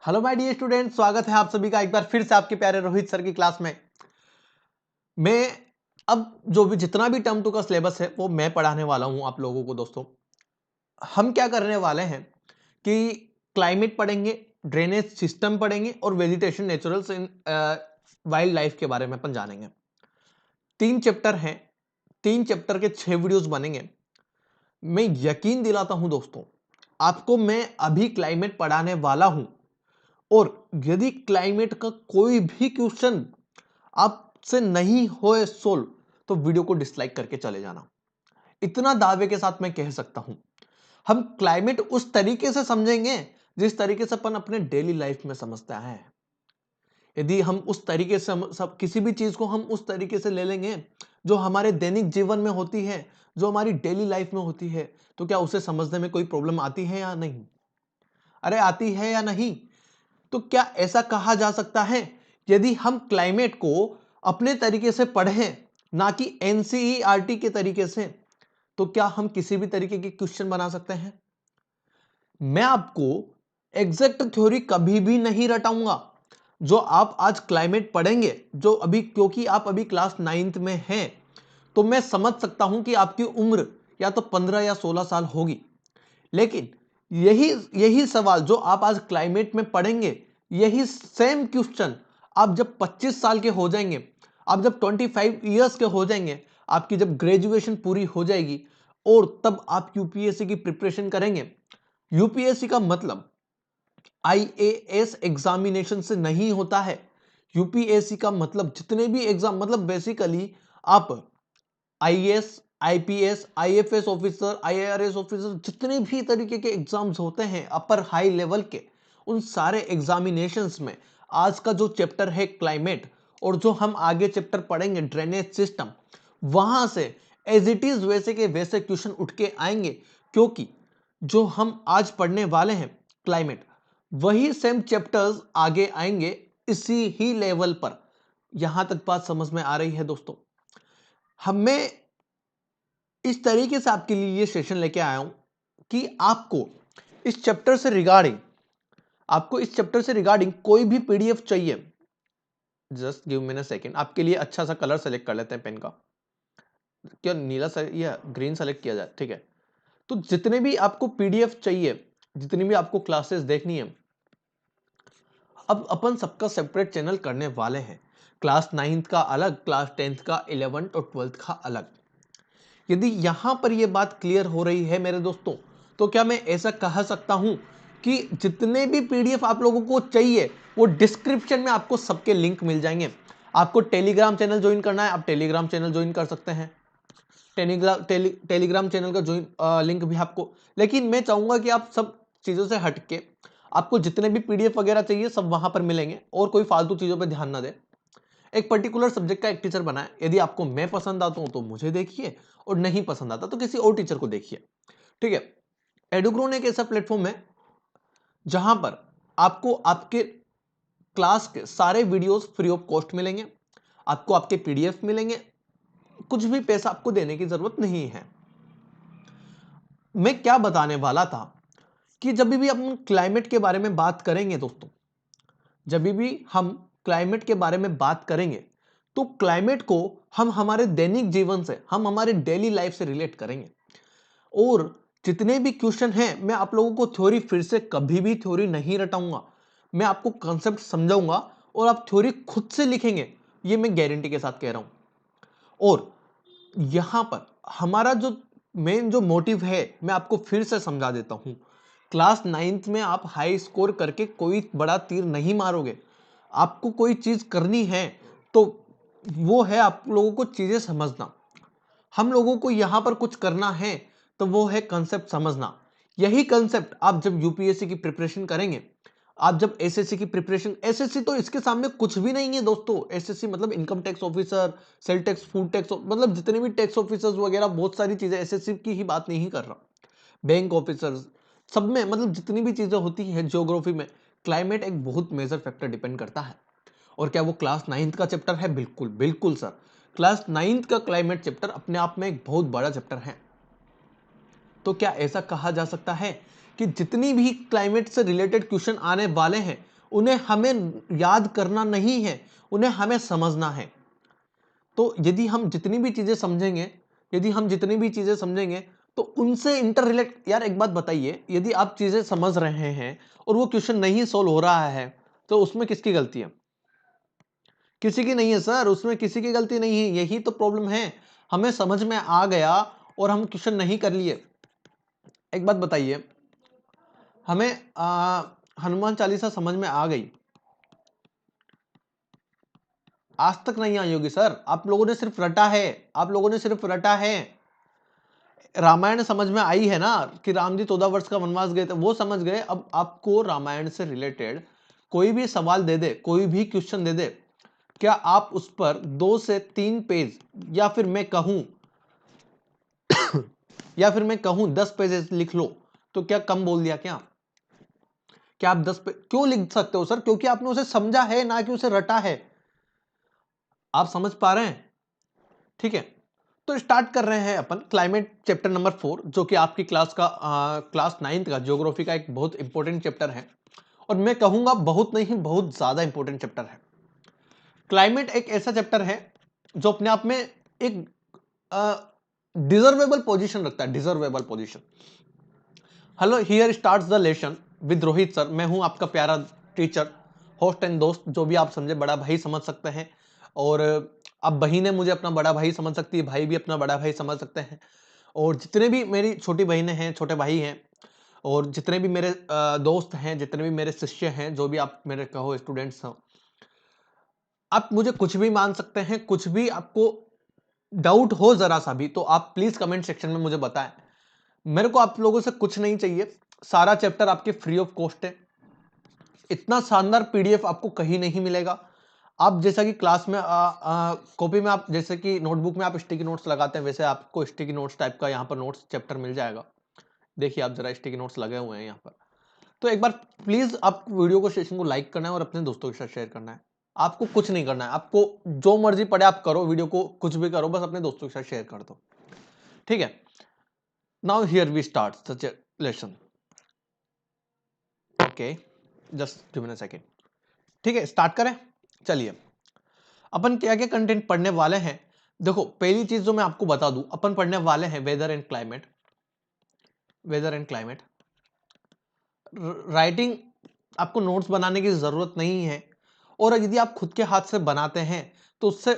Hello my dear student, स्वागत है आप सभी का एक बार फिर से आपके प्यारे रोहित सर की क्लास में। मैं अब जो भी जितना भी टर्म 2 का सिलेबस है वो मैं पढ़ाने वाला हूं आप लोगों को। दोस्तों, हम क्या करने वाले हैं कि क्लाइमेट पढ़ेंगे, ड्रेनेज सिस्टम पढ़ेंगे और वेजिटेशन नेचुरल्स इन वाइल्ड लाइफ के बारे में अपन जानेंगे। 3 चैप्टर हैं, 3 चैप्टर के 6 वीडियोस बनेंगे। मैं यकीन दिलाता हूं दोस्तों, आपको मैं अभी क्लाइमेट पढ़ाने वाला हूं और यदि क्लाइमेट का कोई भी क्वेश्चन आपसे नहीं होए सोल्व तो वीडियो को डिसलाइक करके चले जाना। इतना दावे के साथ मैं कह सकता हूं, हम क्लाइमेट उस तरीके से समझेंगे जिस तरीके से अपन अपने डेली लाइफ में समझते हैं। यदि हम उस तरीके से सब किसी भी चीज को हम उस तरीके से ले लेंगे जो हमारे दैनिक जीवन में होती है, जो हमारी डेली लाइफ में होती है, तो क्या उसे समझने में कोई प्रॉब्लम आती है या नहीं? अरे आती है या नहीं? तो क्या ऐसा कहा जा सकता है यदि हम क्लाइमेट को अपने तरीके से पढ़ें, ना कि एनसीईआरटी के तरीके से, तो क्या हम किसी भी तरीके के क्वेश्चन बना सकते हैं? मैं आपको एग्जैक्ट थ्योरी कभी भी नहीं रटाऊंगा। जो आप आज क्लाइमेट पढ़ेंगे, जो अभी क्योंकि आप अभी क्लास 9th में हैं, तो मैं समझ सकता हूं कि आपकी उम्र या तो 15 या 16 साल होगी। लेकिन यही यही सवाल जो आप आज क्लाइमेट में पढ़ेंगे, यही सेम क्वेश्चन आप जब 25 साल के हो जाएंगे, आप जब 25 इयर्स के हो जाएंगे, आपकी जब ग्रेजुएशन पूरी हो जाएगी और तब आप यूपीएससी की प्रिपरेशन करेंगे। यूपीएससी का मतलब आईएएस एग्जामिनेशन से नहीं होता है। यूपीएससी का मतलब जितने भी एग्जाम, मतलब बेसिकली आप IAS, IPS, IFS officer, IRS officer, जितने भी तरीके के एग्जाम्स होते हैं अपर हाई लेवल के, उन सारे एग्जामिनेशंस में आज का जो चैप्टर है क्लाइमेट और जो हम आगे चैप्टर पढ़ेंगे ड्रेनेज सिस्टम, वहां से एज इट इज वैसे के वैसे क्वेश्चन उठ के आएंगे। क्योंकि जो हम आज पढ़ने वाले हैं क्लाइमेट, वही सेम चैप्टर्स आगे आएंगे इसी ही लेवल पर। यहां तक बात समझ में आ रही है दोस्तों? हमें इस तरीके से आपके लिए ये सेशन लेके आया हूं कि आपको इस चैप्टर से रिगार्डिंग कोई भी पीडीएफ चाहिए, just give me a second. आपके लिए अच्छा सा कलर सेलेक्ट कर लेते हैं पेन का। क्या नीला या ग्रीन सेलेक्ट किया जाए? ठीक है। तो जितने भी आपको पीडीएफ चाहिए, जितनी भी आपको क्लासेस देखनी है, अब अपन सबका सेपरेट चैनल करने वाले हैं। क्लास 9th का अलग, क्लास 10th का, 11th और 12th का अलग। यदि यहां पर यह बात क्लियर हो रही है मेरे दोस्तों, तो क्या मैं ऐसा कह सकता हूं कि जितने भी पीडीएफ आप लोगों को चाहिए वो डिस्क्रिप्शन में आपको सबके लिंक मिल जाएंगे। आपको टेलीग्राम चैनल ज्वाइन करना है, आप टेलीग्राम चैनल ज्वाइन कर सकते हैं। टेलीग्राम चैनल का ज्वाइन लिंक भी आपको, लेकिन मैं चाहूंगा कि आप सब चीजों से हटके आपको जितने भी पीडीएफ वगैरह चाहिए सब वहां पर मिलेंगे और कोई फालतू चीजों पर ध्यान ना दें। एक पर्टिकुलर सब्जेक्ट का एक टीचर बनाए। यदि आपको मैं पसंद आता हूं तो मुझे देखिए, और नहीं पसंद आता तो किसी और टीचर को देखिए। ठीक है। एडुग्रोन एक ऐसा प्लेटफॉर्म है जहां पर आपको आपके क्लास के सारे वीडियोस फ्री ऑफ कॉस्ट मिलेंगे, आपको आपके पीडीएफ मिलेंगे, कुछ भी पैसा आपको देने की जरूरत नहीं है। मैं क्या बताने वाला था कि जब भी हम क्लाइमेट के बारे में बात करेंगे दोस्तों, जब भी हम क्लाइमेट के बारे में बात करेंगे तो क्लाइमेट को हम हमारे दैनिक जीवन से, हम हमारे डेली लाइफ से रिलेट करेंगे। और जितने भी क्वेश्चन हैं, मैं आप लोगों को थ्योरी फिर से कभी भी थ्योरी नहीं रटाऊंगा। मैं आपको कॉन्सेप्ट समझाऊंगा और आप थ्योरी खुद से लिखेंगे, ये मैं गारंटी के साथ कह रहा हूं। और यहां पर हमारा जो मेन जो मोटिव है, मैं आपको फिर से समझा देता हूं। क्लास 9th में आप हाई स्कोर करके कोई बड़ा तीर नहीं मारोगे। आपको कोई चीज करनी है तो वो है आप लोगों को चीजें समझना। हम लोगों को यहां पर कुछ करना है तो वो है कंसेप्ट समझना। यही कंसेप्ट आप जब यूपीएससी की प्रिपरेशन करेंगे, आप जब एसएससी की प्रिपरेशन, एसएससी तो इसके सामने कुछ भी नहीं है दोस्तों। एसएससी मतलब income tax officer, sale tax, food tax, मतलब जितने भी टैक्स ऑफिसर्स वगैरह, बहुत सारी चीजें, एसएससी की ही बात नहीं कर रहा, बैंक ऑफिसर्स, सब में, मतलब जितनी भी चीजें होती है ज्योग्राफी में, क्लाइमेट एक बहुत मेजर फैक्टर डिपेंड करता है। और क्या वो क्लास 9th का चैप्टर है? बिल्कुल बिल्कुल सर, क्लास 9th का क्लाइमेट चैप्टर अपने आप में एक बहुत बड़ा चैप्टर है। तो क्या ऐसा कहा जा सकता है कि जितनी भी क्लाइमेट से रिलेटेड क्वेश्चन आने वाले हैं उन्हें हमें याद करना नहीं है, उन्हें हमें समझना है। तो यदि हम जितनी भी चीजें समझेंगे, तो उनसे इंटर रिलेट। यार एक बात बताइए, यदि आप चीजें समझ रहे हैं और वो क्वेश्चन नहीं सोल्व हो रहा है, तो उसमें किसकी गलती है? किसी की नहीं है सर, उसमें किसी की गलती नहीं है। यही तो प्रॉब्लम है, हमें समझ में आ गया और हम क्वेश्चन नहीं कर लिए। एक बात बताइए, हमें हनुमान चालीसा समझ में आ गई, आज तक नहीं आई होगी सर। आप लोगों ने सिर्फ रटा है। रामायण समझ में आई है ना कि राम जी 14 वर्ष का वनवास गए थे, वो समझ गए। अब आपको रामायण से रिलेटेड कोई भी सवाल दे दे, कोई भी क्वेश्चन दे दे, क्या आप उस पर 2 से 3 पेज या फिर मैं कहूं 10 पेजेस लिख लो, तो क्या कम बोल दिया क्या? क्या आप 10 पे क्यों लिख सकते हो सर? क्योंकि आपने उसे समझा है, ना कि उसे रटा है। आप समझ पा रहे हैं? ठीक है, तो स्टार्ट कर रहे हैं अपन क्लाइमेट चैप्टर नंबर 4, जो कि आपकी क्लास 9th का ज्योग्राफी का एक बहुत इंपॉर्टेंट चैप्टर है। और मैं कहूंगा बहुत नहीं, बहुत ज्यादा इंपॉर्टेंट चैप्टर है। क्लाइमेट एक ऐसा चैप्टर है जो अपने आप में एक डिजर्वेबल पोजीशन रखता है, deservable position. Hello, here starts the lesson with Rohit sir. मैं हूं आपका प्यारा टीचर, होस्ट एंड दोस्त, जो भी आप समझे, बड़ा भाई समझ सकते हैं। और अब बहनें मुझे अपना बड़ा भाई समझ सकती है, भाई भी अपना बड़ा भाई समझ सकते हैं। और जितने भी मेरी छोटी बहनें हैं, छोटे भाई हैं, और जितने भी मेरे दोस्त हैं, जितने भी मेरे शिष्य हैं, जो भी आप मेरे कहो स्टूडेंट्स हो, आप मुझे कुछ भी मान सकते हैं। कुछ भी आपको डाउट हो जरा सा भी, तो आप प्लीज कमेंट सेक्शन में मुझे बताएं। मेरे को आप लोगों से कुछ नहीं चाहिए, सारा चैप्टर आपके फ्री ऑफ कॉस्ट है। इतना शानदार पीडीएफ आपको कहीं नहीं मिलेगा। आप जैसा कि क्लास में कॉपी में, आप जैसे कि नोटबुक में आप स्टिकी नोट्स लगाते हैं, वैसे आपको स्टिकी नोट्स टाइप का यहाँ पर नोट्स चैप्टर मिल जाएगा। देखिए आप जरा, स्टिकी नोट्स लगे हुए हैं यहाँ पर। तो एक बार प्लीज आप वीडियो को, सेशन को लाइक करना है और अपने दोस्तों के साथ शेयर करना है। आपको कुछ नहीं करना है, आपको जो मर्जी पड़े आप करो, वीडियो को कुछ भी करो, बस अपने दोस्तों के साथ शेयर कर दो। ठीक है, now here we start the lesson. Okay, just give me a second. ठीक है, स्टार्ट करें। चलिए, अपन क्या क्या कंटेंट पढ़ने वाले हैं। देखो, पहली चीज जो मैं आपको बता दूं, अपन पढ़ने वाले हैं वेदर एंड क्लाइमेट। राइटिंग आपको नोट्स बनाने की जरूरत नहीं है, और यदि आप खुद के हाथ से बनाते हैं तो उससे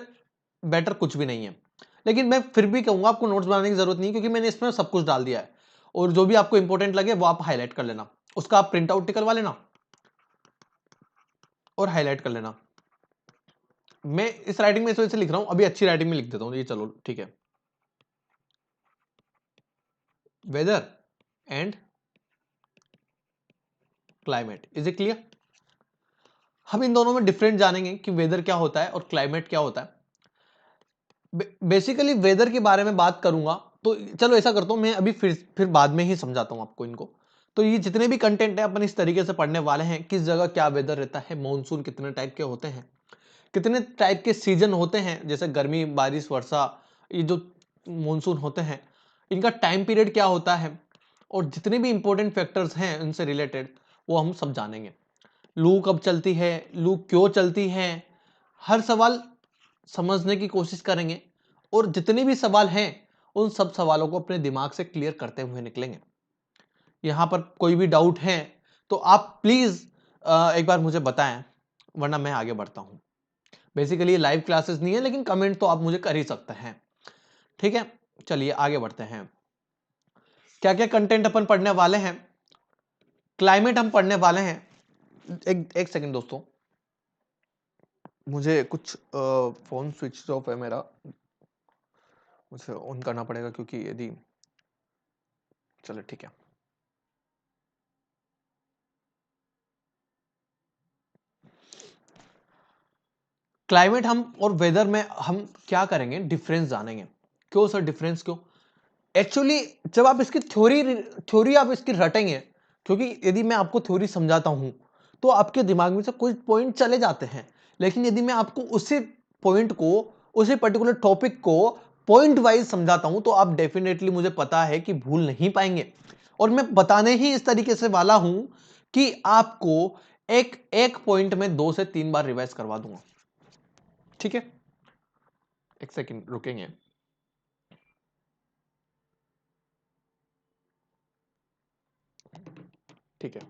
बेटर कुछ भी नहीं है। लेकिन मैं फिर भी कहूंगा आपको नोट्स बनाने की जरूरत नहीं, क्योंकि मैंने इसमें सब कुछ डाल दिया है। और जो भी आपको इंपॉर्टेंट लगे वो आप हाईलाइट कर लेना, उसका आप प्रिंट आउट निकलवा लेना और हाईलाइट कर लेना। मैं इस राइटिंग में इस वजह से लिख रहा हूं, अभी अच्छी राइटिंग में लिख देता हूं ये, चलो ठीक है। Weather and climate, is it clear? हम इन दोनों में डिफरेंट जानेंगे कि वेदर क्या होता है और क्लाइमेट क्या होता है। बेसिकली वेदर के बारे में बात करूंगा, तो चलो ऐसा करता हूं, मैं अभी फिर बाद में ही समझाता हूं आपको इनको। तो ये जितने भी कंटेंट है अपन इस तरीके से पढ़ने वाले हैं, किस जगह क्या वेदर रहता है, मॉनसून कितने टाइप के होते हैं, कितने टाइप के सीजन होते हैं, जैसे गर्मी, बारिश, वर्षा, ये जो मॉनसून होते हैं, इनका टाइम पीरियड क्या होता है, और जितने भी इंपॉर्टेंट फैक्टर्स हैं उनसे रिलेटेड, वो हम सब जानेंगे। लू कब चलती है, लू क्यों चलती है, हर सवाल समझने की कोशिश करेंगे। और जितने भी सवाल हैं उन सब सवालों को अपने दिमाग से क्लियर करते हुए निकलेंगे। यहां पर कोई भी डाउट है तो आप प्लीज एक बार मुझे बताएं, वरना मैं आगे बढ़ता हूं। बेसिकली ये लाइव क्लासेस नहीं है, लेकिन कमेंट तो आप मुझे कर ही सकते हैं। ठीक है, चलिए आगे बढ़ते हैं। क्या क्या कंटेंट अपन पढ़ने वाले हैं। क्लाइमेट हम पढ़ने वाले हैं। एक सेकंड दोस्तों, मुझे कुछ फोन स्विच ऑफ है मेरा, मुझे ऑन करना पड़ेगा, क्योंकि यदि, चलो ठीक है। क्लाइमेट हम और वेदर में हम क्या करेंगे, डिफरेंस जानेंगे। क्यों सर, डिफरेंस क्यों? एक्चुअली जब आप इसकी थ्योरी आप इसकी रटेंगे, क्योंकि यदि मैं आपको थ्योरी समझाता हूं तो आपके दिमाग में से कुछ पॉइंट चले जाते हैं, लेकिन यदि मैं आपको उसी पॉइंट को, उसी पर्टिकुलर टॉपिक को पॉइंट वाइज समझाता हूं, तो आप डेफिनेटली, मुझे पता है कि भूल नहीं पाएंगे। और मैं बताने ही इस तरीके से वाला हूं कि आपको एक एक पॉइंट में 2 से 3 बार रिवाइज करवा दूंगा, ठीक है? एक सेकंड रुकेंगे। ठीक है,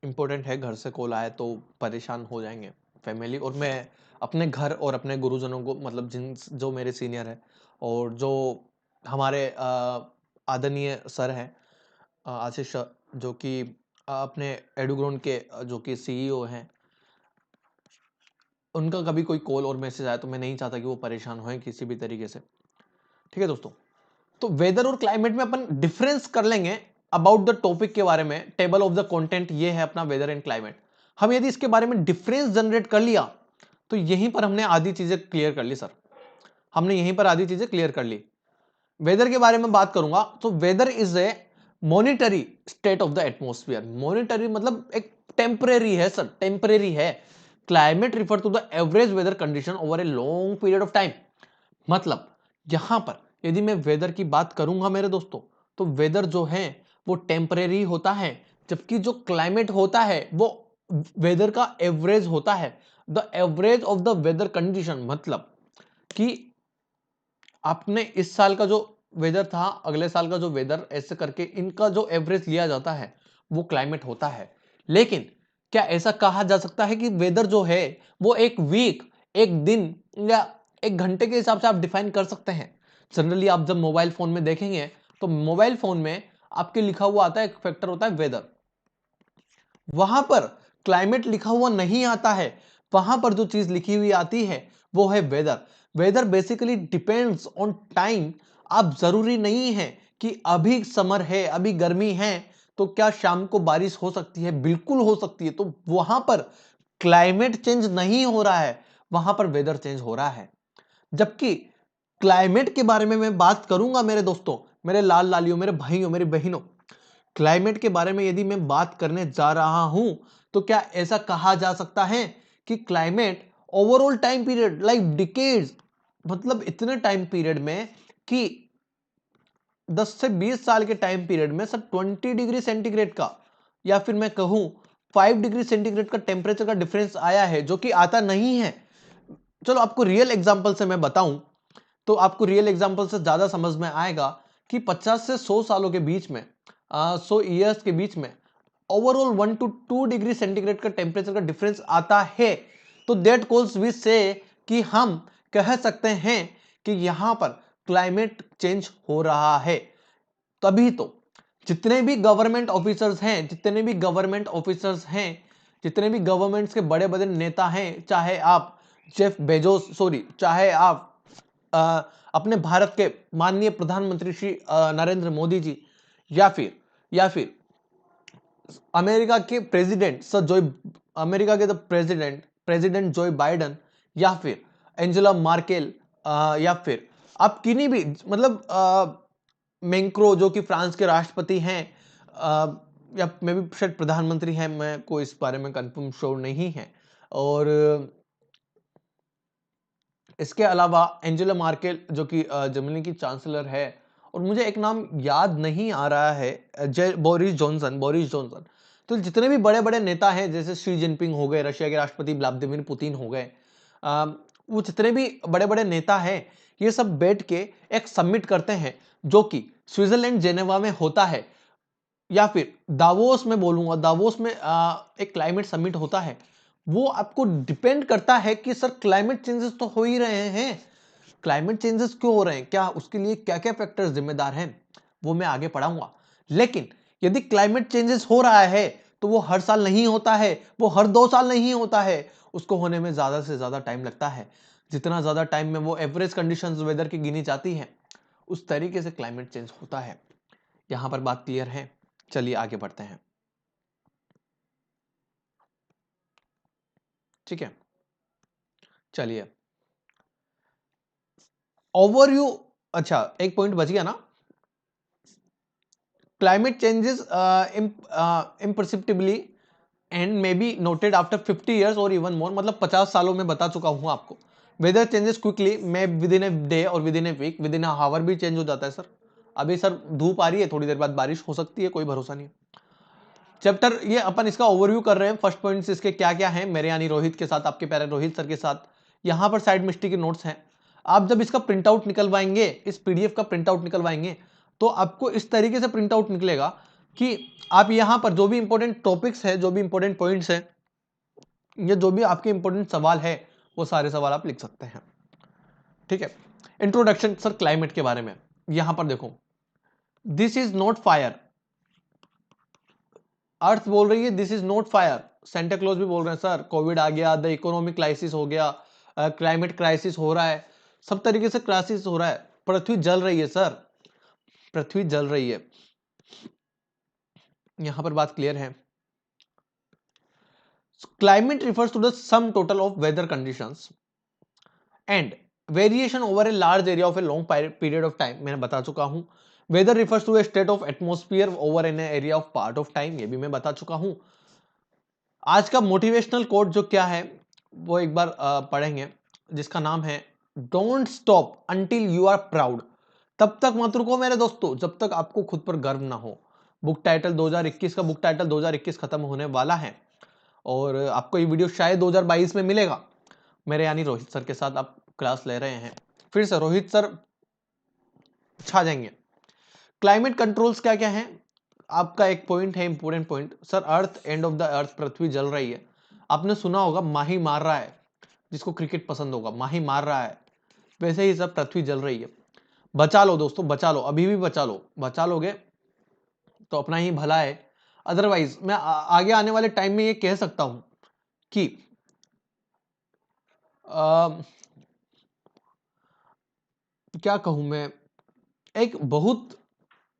इंपॉर्टेंट है, घर से कॉल आए तो परेशान हो जाएंगे फैमिली, और मैं अपने घर और अपने गुरुजनों को, मतलब जिन जो मेरे सीनियर है और जो हमारे आदरणीय सर हैं आशीष सर, जो कि अपने एडुग्रोन के जो कि सीईओ हैं, उनका कभी कोई कॉल और मैसेज आया तो मैं नहीं चाहता कि वो परेशान हों किसी भी तरीके से, ठीक है दोस्तों? तो वेदर और क्लाइमेट में अपन डिफरेंस कर लेंगे अबाउट द टॉपिक के बारे में। टेबल ऑफ द कंटेंट ये है अपना वेदर एंड क्लाइमेट। हम यदि इसके बारे में डिफरेंस जनरेट कर लिया तो यहीं पर हमने आधी चीजें क्लियर कर ली सर, हमने यहीं पर आधी चीजें क्लियर कर ली। वेदर के बारे में बात करूंगा तो weather is a momentary state of the atmosphere. Momentary मतलब एक टेम्परेरी है सर, टेम्परेरी है। Climate refer to the average weather condition over a long period of time. मतलब यहां पर यदि मैं वेदर की बात करूंगा मेरे दोस्तों, तो वेदर जो है वो टेम्परेरी होता है, जबकि जो क्लाइमेट होता है वो वेदर का एवरेज होता है। The average of the weather condition मतलब कि आपने इस साल का जो वेदर था, अगले साल का जो वेदर, ऐसे करके इनका जो एवरेज लिया जाता है वो क्लाइमेट होता है। लेकिन क्या ऐसा कहा जा सकता है कि वेदर जो है वो एक वीक, एक दिन या एक घंटे के हिसाब से आप डिफाइन कर सकते हैं? जनरली आप जब मोबाइल फोन में देखेंगे तो मोबाइल फोन में आपके लिखा हुआ आता है, एक फैक्टर होता है वेदर, वहां पर क्लाइमेट लिखा हुआ नहीं आता है। वहां पर जो चीज लिखी हुई आती है वो है weather. Weather basically depends on time. आप जरूरी नहीं है कि अभी समर है, अभी गर्मी है तो क्या शाम को बारिश हो सकती है? बिल्कुल हो सकती है। तो वहां पर क्लाइमेट चेंज नहीं हो रहा है, वहां पर वेदर चेंज हो रहा है। जबकि क्लाइमेट के बारे में मैं बात करूंगा मेरे दोस्तों, मेरे लाल लालियों, मेरे भाइयों, मेरी बहनों, क्लाइमेट के बारे में यदि मैं बात करने जा रहा हूं तो क्या ऐसा कहा जा सकता है कि climate overall time period like decades, मतलब इतने टाइम पीरियड में कि 10 से 20 साल के टाइम पीरियड में सर 20 डिग्री सेंटीग्रेड का, या फिर मैं कहूं 5 डिग्री सेंटीग्रेड का टेम्परेचर का डिफरेंस आया है, जो कि आता नहीं है। चलो आपको रियल एग्जांपल से मैं बताऊं तो आपको रियल एग्जांपल से ज्यादा समझ में आएगा कि 50 से 100 सालों के बीच में, 100 ईयर्स के बीच में ओवरऑल 1 to 2 डिग्री सेंटीग्रेड का टेम्परेचर का डिफरेंस आता है। तो दैट कॉल्स वी से कि हम कह सकते हैं कि यहां पर क्लाइमेट चेंज हो रहा है। तभी तो जितने भी गवर्नमेंट ऑफिसर्स हैं, जितने भी गवर्नमेंट ऑफिसर्स हैं, जितने भी गवर्नमेंट्स के बड़े बड़े नेता हैं, चाहे आप जेफ बेजोस, सॉरी, चाहे आप अ, अपने भारत के माननीय प्रधानमंत्री श्री नरेंद्र मोदी जी, या फिर अमेरिका के प्रेसिडेंट सर जो, अमेरिका के प्रेसिडेंट प्रेसिडेंट जो बाइडन, या फिर एंजेला मार्केल, या फिर आप किन्हीं भी, मतलब मैक्रो जो कि फ्रांस के राष्ट्रपति हैं, या मे भी शायद प्रधानमंत्री हैं, मैं को इस बारे में कंफर्म श्योर नहीं है। और इसके अलावा एंजेला मार्केल जो कि जर्मनी की चांसलर है, और मुझे एक नाम याद नहीं आ रहा है, बोरिस जॉनसन। तो जितने भी बड़े बड़े नेता हैं, जैसे शी जिनपिंग हो गए, रशिया के राष्ट्रपति व्लादिमीर पुतिन हो गए, वो जितने भी बड़े बड़े नेता हैं, ये सब बैठ के एक समिट करते हैं जो कि स्विट्जरलैंड जेनेवा में होता है, या फिर दावोस में बोलूंगा, दावोस में एक क्लाइमेट समिट होता है। वो आपको डिपेंड करता है कि सर क्लाइमेट चेंजेस तो हो ही रहे हैं, क्लाइमेट चेंजेस क्यों हो रहे हैं, क्या उसके लिए क्या क्या फैक्टर्स जिम्मेदार हैं, वो मैं आगे पढ़ाऊंगा। लेकिन यदि क्लाइमेट चेंजेस हो रहा है तो वो हर साल नहीं होता है, वो हर 2 साल नहीं होता है, उसको होने में ज्यादा से ज्यादा टाइम लगता है। जितना ज्यादा टाइम में वो एवरेज कंडीशंस वेदर की गिनी जाती है, उस तरीके से क्लाइमेट चेंज होता है। यहां पर बात क्लियर है? चलिए आगे बढ़ते हैं, ठीक है? चलिए ओवरव्यू। अच्छा, एक पॉइंट बच गया ना, climate changes imperceptibly and may be noted after 50 years और इवन मोर, मतलब 50 सालों में बता चुका हूं आपको। Weather changes quickly, may within a day और within a week, within a hour भी चेंज हो जाता है सर। अभी सर धूप आ रही है, थोड़ी देर बाद बारिश हो सकती है, कोई भरोसा नहीं। चैप्टर ये अपन इसका ओवरव्यू कर रहे हैं। फर्स्ट पॉइंट्स इसके क्या क्या हैं, मेरे यानी रोहित के साथ, आपके प्यारे रोहित सर के साथ। यहां पर साइड मिस्टेक के नोट्स हैं। आप जब इसका प्रिंट आउट निकलवाएंगे, इस पीडीएफ का प्रिंट आउट निकलवाएंगे, तो आपको इस तरीके से प्रिंट आउट निकलेगा कि आप यहां पर जो भी इंपॉर्टेंट टॉपिक्स है, जो भी इंपॉर्टेंट पॉइंट्स है, या जो भी आपके इंपॉर्टेंट सवाल है, वो सारे सवाल आप लिख सकते हैं। ठीक है। इंट्रोडक्शन सर क्लाइमेट के बारे में, यहां पर देखो, दिस इज नॉट फायर। अर्थ बोल रही है this is not fire. Santa Claus भी बोल रहे हैं सर कोविड आ गया, द इकोनॉमिक क्राइसिस हो गया, क्लाइमेट क्राइसिस हो रहा है, सब तरीके से क्राइसिस हो रहा है, पृथ्वी जल रही है सर, पृथ्वी जल रही है। यहां पर बात क्लियर है। Climate refers to the sum total of weather conditions and variation over a large area of a long period of time. मैंने बता चुका हूं। Weather refers to a state of atmosphere over an area of part of time, ये भी मैं बता चुका हूं। आज का मोटिवेशनल कोट जो क्या है वो एक बार पढ़ेंगे, जिसका नाम है don't stop until you are proud. तब तक मत रुको मेरे दोस्तों जब तक आपको खुद पर गर्व ना हो। बुक टाइटल 2021 का बुक टाइटल 2021 खत्म होने वाला है और आपको ये वीडियो शायद 2022 में मिलेगा। मेरे यानी रोहित सर के साथ आप क्लास ले रहे हैं, फिर से रोहित सर छा जाएंगे। क्लाइमेट कंट्रोल्स क्या क्या है, आपका एक पॉइंट है important point sir, earth end of the earth, पृथ्वी जल रही है। आपने सुना होगा माही मार रहा है, जिसको क्रिकेट पसंद होगा, माही मार रहा है, वैसे ही सब पृथ्वी जल रही है। बचा लो दोस्तों, बचा लो, अभी भी बचा लो, बचा लोगे तो अपना ही भला है। अदरवाइज मैं आगे आने वाले टाइम में ये कह सकता हूं कि क्या कहूं मैं, एक बहुत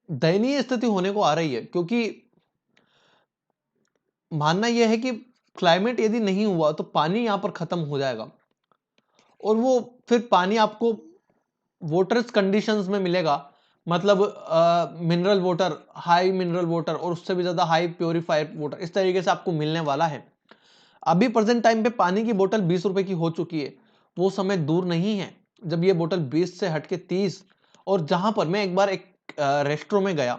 दयनीय स्थिति होने को आ रही है, क्योंकि मानना यह है कि क्लाइमेट यदि नहीं हुआ तो पानी यहां पर खत्म हो जाएगा और वो फिर पानी आपको वाटर्स कंडीशंस में मिलेगा, मतलब mineral water, high mineral water और उससे भी ज्यादा हाई प्योरीफाइड वाटर, इस तरीके से आपको मिलने वाला है। अभी प्रेजेंट टाइम पे पानी की बोतल 20 रुपए की हो चुकी है, वो समय दूर नहीं है जब ये बोतल 20 से हटके 30। और जहां पर मैं एक बार एक रेस्टोरेंट में गया,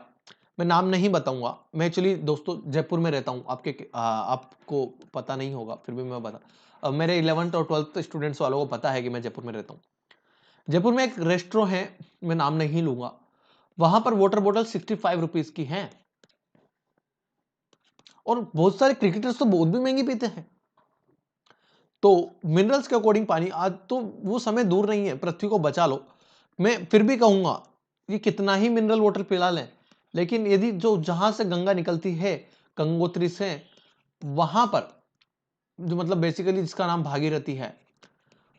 मैं नाम नहीं बताऊंगा, मैं एक्चुअली दोस्तों जयपुर में रहता हूं, आपको पता नहीं होगा, फिर भी मैं बता, मेरे 11th और 12th स्टूडेंट्स वालों को पता है कि मैं जयपुर में रहता हूं। जयपुर में एक रेस्टोरेंट है, मैं नाम नहीं लूंगा, वहां पर वाटर बोतल 65 रुपीज की है और बहुत सारे क्रिकेटर्स तो बहुत भी महंगी पीते हैं। तो मिनरल्स के अकॉर्डिंग पानी, आज तो वो समय दूर नहीं है, पृथ्वी को बचा लो। मैं फिर भी कहूंगा कि कितना ही मिनरल वाटर पिला लें, लेकिन यदि जो जहां से गंगा निकलती है, गंगोत्री से, वहां पर जो मतलब बेसिकली जिसका नाम भागीरथी है,